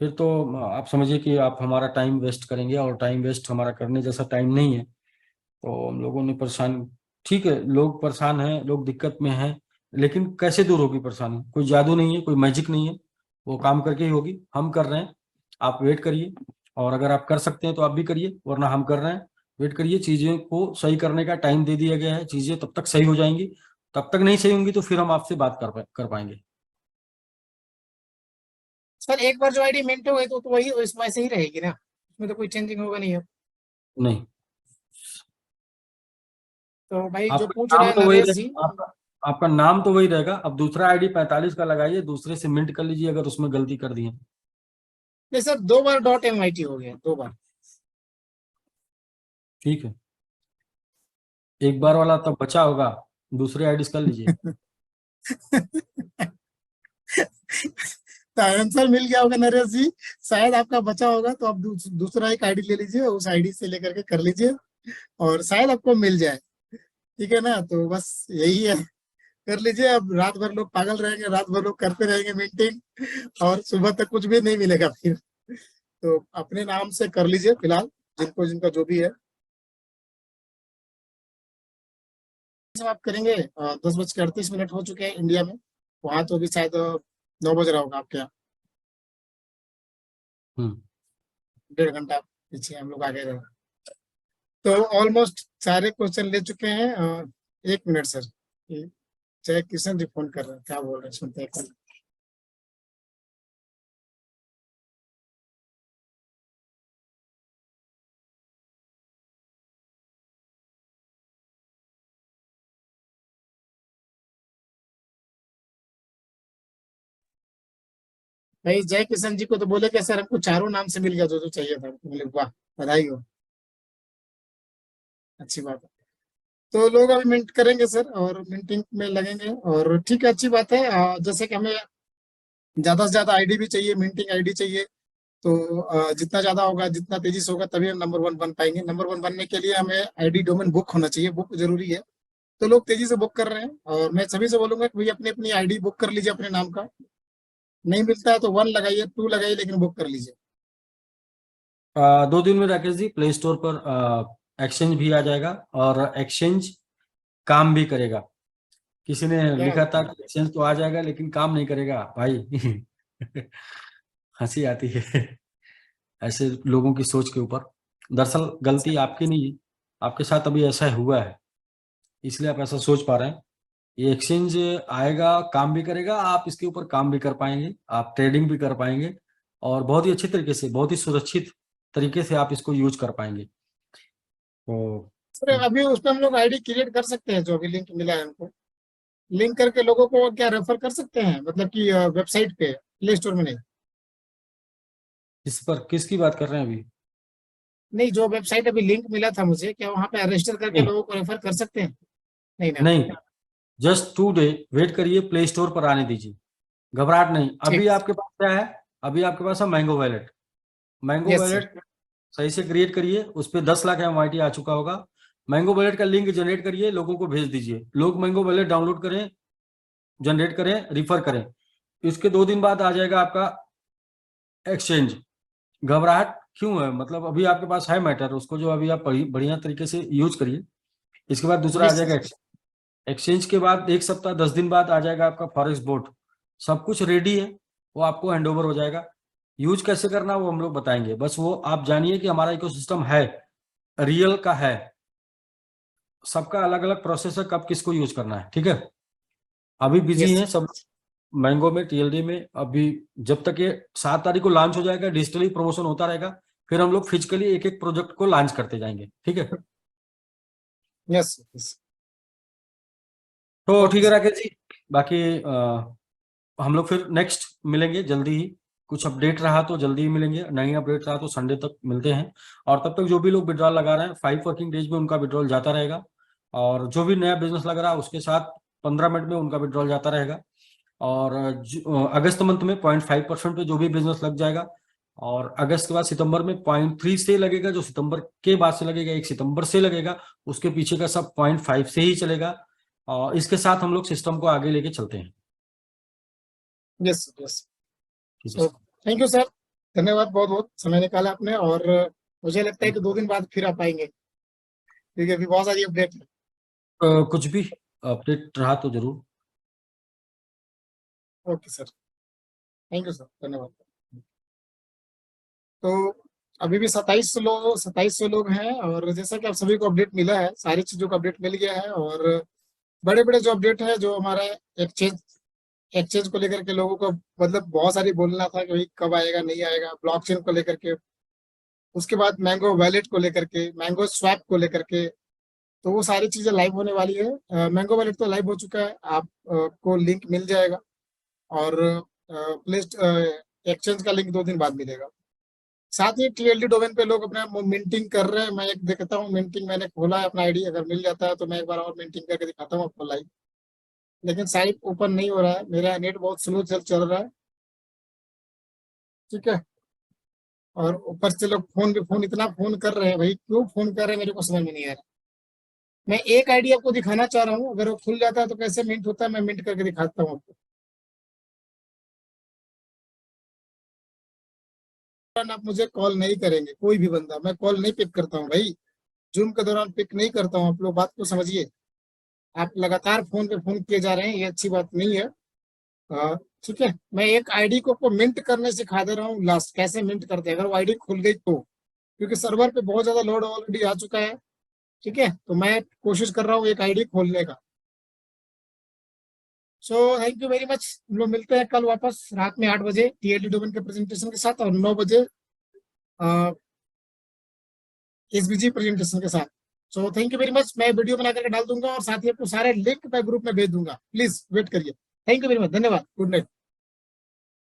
फिर तो आप समझिए कि आप हमारा टाइम वेस्ट करेंगे, और टाइम वेस्ट हमारा करने जैसा टाइम नहीं है। तो हम लोगों ने परेशान, ठीक है, लोग परेशान हैं, लोग दिक्कत में हैं, लेकिन कैसे दूर होगी परेशानी? कोई जादू नहीं है, कोई मैजिक नहीं है, वो काम करके ही होगी। हम कर रहे हैं, आप वेट करिए। और अगर आप कर सकते हैं तो आप भी करिए, वरना हम कर रहे हैं। वेट करिए, चीजें को सही करने का टाइम दे दिया गया है, चीजें तब तक सही हो जाएंगी। तब तक नहीं सही होंगी तो फिर हम आपसे बात कर पाएंगे। सर एक बार जो आईडी मिंट हो गई तो वही इस वैसे ही रहेगी ना, उसमें तो कोई चेंजिंग होगा नहीं अब। नहीं, तो भाई जो आपका पूछ रहे नाम हैं तो वही नरेश जी, रहेगा, आपका नाम तो वही रहेगा। अब दूसरा आईडी 45 का लगाइए, दूसरे से मिंट कर लीजिए अगर उसमें गलती कर दी है। नहीं सर 2 बार डॉट MIT हो गया, 2 बार। ठीक है, एक बार वाला तब बचा होगा, दूसरे आईडी कर लीजिए। तो आंसर मिल गया होगा नरेश जी, शायद आपका बचा होगा, तो आप दूसरा एक आईडी ले लीजिए, उस आईडी से लेकर के कर लीजिए, और शायद आपको मिल जाए। ठीक है ना, तो बस यही है, कर लीजिए। अब रात भर लोग पागल रहेंगे, रात भर लोग करते रहेंगे मीटिंग, और सुबह तक कुछ भी नहीं मिलेगा फिर। तो अपने नाम से कर लीजिए फिलहाल, जिनको जिनका जो भी है। जब आप करेंगे 10:38 हो चुके हैं इंडिया में, वहां तो अभी शायद 9 बज रहा होगा आपके यहाँ। हम्म 1.5 घंटा पीछे हम लोग आगे रहे। तो ऑलमोस्ट सारे क्वेश्चन ले चुके हैं। 1 मिनट सर, ये जय किशन जी फोन कर रहे हैं, क्या बोल रहे हैं सुनते हैं। भाई जय किशन जी को तो बोले कि सर हमको चारों नाम से मिल गया जो जो चाहिए था, तो बोले वाह, बधाई हो, अच्छी बात है। तो लोग अभी मिंट करेंगे सर, और मिंटिंग में लगेंगे, और ठीक है, अच्छी बात है। जैसे कि हमें ज्यादा से ज्यादा आईडी भी चाहिए, मिंटिंग आईडी चाहिए, तो जितना ज्यादा होगा, जितना तेजी से होगा, तभी हम नंबर 1 बन पाएंगे। नंबर 1 बनने के लिए हमें आईडी डोमेन बुक होना चाहिए, बुक जरूरी है। तो लोग तेजी से बुक कर रहे हैं, और मैं सभी से बोलूंगा कि भाई अपनी अपनी आईडी बुक कर लीजिए अपने नाम का। नहीं मिलता है तो 1 लगाइए, 2 लगाइए, लेकिन बुक कर लीजिए। 2 दिन में राकेश जी प्ले स्टोर पर एक्सचेंज भी आ जाएगा, और एक्सचेंज काम भी करेगा। किसी ने क्या लिखा था कि एक्सचेंज तो आ जाएगा लेकिन काम नहीं करेगा भाई। हंसी आती है ऐसे लोगों की सोच के ऊपर। दरअसल गलती आपकी नहीं है, आपके साथ अभी ऐसा हुआ है, इसलिए आप ऐसा सोच पा रहे हैं। ये एक्सचेंज आएगा, काम भी करेगा, आप इसके ऊपर काम भी कर पाएंगे, आप ट्रेडिंग भी कर पाएंगे, और बहुत ही अच्छे तरीके से, बहुत ही सुरक्षित तरीके से आप इसको यूज कर पाएंगे। तो सर अभी उस पर हम लोग आईडी क्रिएट कर सकते हैं, जो अभी लिंक मिला है हमको, लिंक करके लोगों को क्या रेफर कर सकते हैं, मतलब कि वेबसाइट पे, प्ले स्टोर में नहीं? इस पर किसकी बात कर रहे हैं अभी? नहीं, जो वेबसाइट अभी लिंक मिला था मुझे, क्या वहां पे रजिस्टर करके नहीं, लोगों को रेफर कर सकते हैं? नहीं ना? नहीं, जस्ट 2 डे वेट करिए, प्ले स्टोर पर आने दीजिए, घबराहट नहीं। अभी ठीक। आपके पास क्या है? अभी आपके पास है mango wallet. Mango yes sir. Wallet सही से क्रिएट करिए, उस पर 10 लाख MIT आ चुका होगा। मैंगो वैलेट का लिंक जनरेट करिए, लोगों को भेज दीजिए, लोग मैंगो वैलेट डाउनलोड करें, जनरेट करें, रिफर करें। इसके 2 दिन बाद आ जाएगा आपका एक्सचेंज। घबराहट क्यों है? मतलब अभी आपके पास है मैटर, उसको जो अभी आप बढ़िया तरीके से यूज करिए। इसके बाद दूसरा जी आ सर। जाएगा एक्सचेंज के बाद 1 सप्ताह 10 दिन बाद आ जाएगा आपका फॉरेक्स बोर्ड। सब कुछ रेडी है, वो आपको हैंड ओवर हो जाएगा। यूज कैसे करना वो हम लोग बताएंगे, बस वो आप जानिए कि हमारा इकोसिस्टम है, रियल का है। सबका अलग अलग प्रोसेस है, कब किसको यूज करना है, ठीक है। अभी बिजी यस। हैं सब मैंगो में, TLD में। अभी जब तक ये 7 तारीख को लॉन्च हो जाएगा, डिजिटली प्रमोशन होता रहेगा, फिर हम लोग फिजिकली एक एक प्रोजेक्ट को लॉन्च करते जाएंगे, ठीक है। Yes yes. तो ठीक ओके है सर। राकेश जी, बाकी हम लोग फिर नेक्स्ट मिलेंगे जल्दी ही। कुछ अपडेट रहा तो जल्दी ही मिलेंगे, नहीं अपडेट रहा तो संडे तक मिलते हैं। और तब तक जो भी लोग विड्रॉल लगा रहे हैं 5 वर्किंग डेज में उनका विड्रॉल जाता रहेगा, और जो भी नया बिजनेस लग रहा है उसके साथ 15 मिनट में उनका विड्रॉल जाता रहेगा। और अगस्त मंथ में 0.5% पे जो भी बिजनेस लग जाएगा, और अगस्त के बाद सितंबर में 0.3 से लगेगा, जो सितंबर के बाद से लगेगा 1 सितंबर से लगेगा, उसके पीछे का सब 0.5 से ही चलेगा। और इसके साथ हम लोग सिस्टम को आगे लेके चलते हैं। Yes yes. ठीक है so sir. Thank you sir, धन्यवाद, बहुत बहुत समय निकाला आपने। और मुझे लगता है कि 2 दिन बाद फिर आप आएंगे, क्योंकि अभी बहुत सारी अपडेट है। कुछ भी अपडेट रहा तो जरूर। Okay sir, thank you sir, धन्यवाद। तो अभी भी 2700 लोग हैं, और जैसा कि आप सभी को अपडेट मिला है, सारी चीजों का अपडेट मिल गया है। और बड़े बड़े जो अपडेट है, जो हमारा एक्सचेंज को लेकर के लोगों को मतलब बहुत सारी बोलना था कि भाई कब आएगा नहीं आएगा, ब्लॉकचेन को लेकर के, उसके बाद मैंगो वैलेट को लेकर के, मैंगो स्वैप को लेकर के, तो वो सारी चीजें लाइव होने वाली है। मैंगो वैलेट तो लाइव हो चुका है, आप को लिंक मिल जाएगा। और प्ले एक्सचेंज का लिंक 2 दिन बाद मिलेगा। साथ ही TLD डोमेन पे लोग अपना मिंटिंग कर रहे हैं। मैं एक देखता हूँ मिंटिंग, मैंने खोला है अपना आईडी, अगर मिल जाता है तो मैं एक बार और मिंटिंग करके दिखाता हूँ आपको लाइव। लेकिन साइट ओपन नहीं हो रहा है, मेरा नेट बहुत स्लो चल रहा है, ठीक है। और ऊपर से लोग फोन इतना फोन कर रहे हैं, भाई क्यों फोन कर रहे हैं मेरे को समझ में नहीं आ रहा। मैं एक आईडी आपको दिखाना चाह रहा हूँ, अगर वो खुल जाता है तो कैसे मिंट होता है मैं मिंट करके दिखाता हूँ आपको। आप मुझे कॉल नहीं करेंगे कोई भी बंदा, मैं कॉल नहीं पिक करता हूँ भाई, जूम के दौरान पिक नहीं करता हूँ। आप लोग बात को समझिए, आप लगातार फोन पे फोन किए जा रहे हैं, ये अच्छी बात नहीं है। ठीक है, मैं एक आईडी को मिंट करने सिखा दे रहा हूँ, लास्ट कैसे मिंट करते हैं अगर वो आईडी खुल गई तो, क्योंकि सर्वर पे बहुत ज्यादा लोड ऑलरेडी आ चुका है, ठीक है। तो मैं कोशिश कर रहा हूँ एक आईडी खोलने का। So thank you very much, हम लोग मिलते हैं कल वापस रात में 8 बजे TLD डोमेन के प्रेजेंटेशन के साथ, और 9 बजे SVG प्रेजेंटेशन के साथ। So thank you very much, मैं वीडियो बना करके डाल दूंगा, और साथ ही आपको सारे लिंक मैं ग्रुप में भेज दूंगा, प्लीज वेट करिए। थैंक यू वेरी मच, धन्यवाद, गुड नाइट।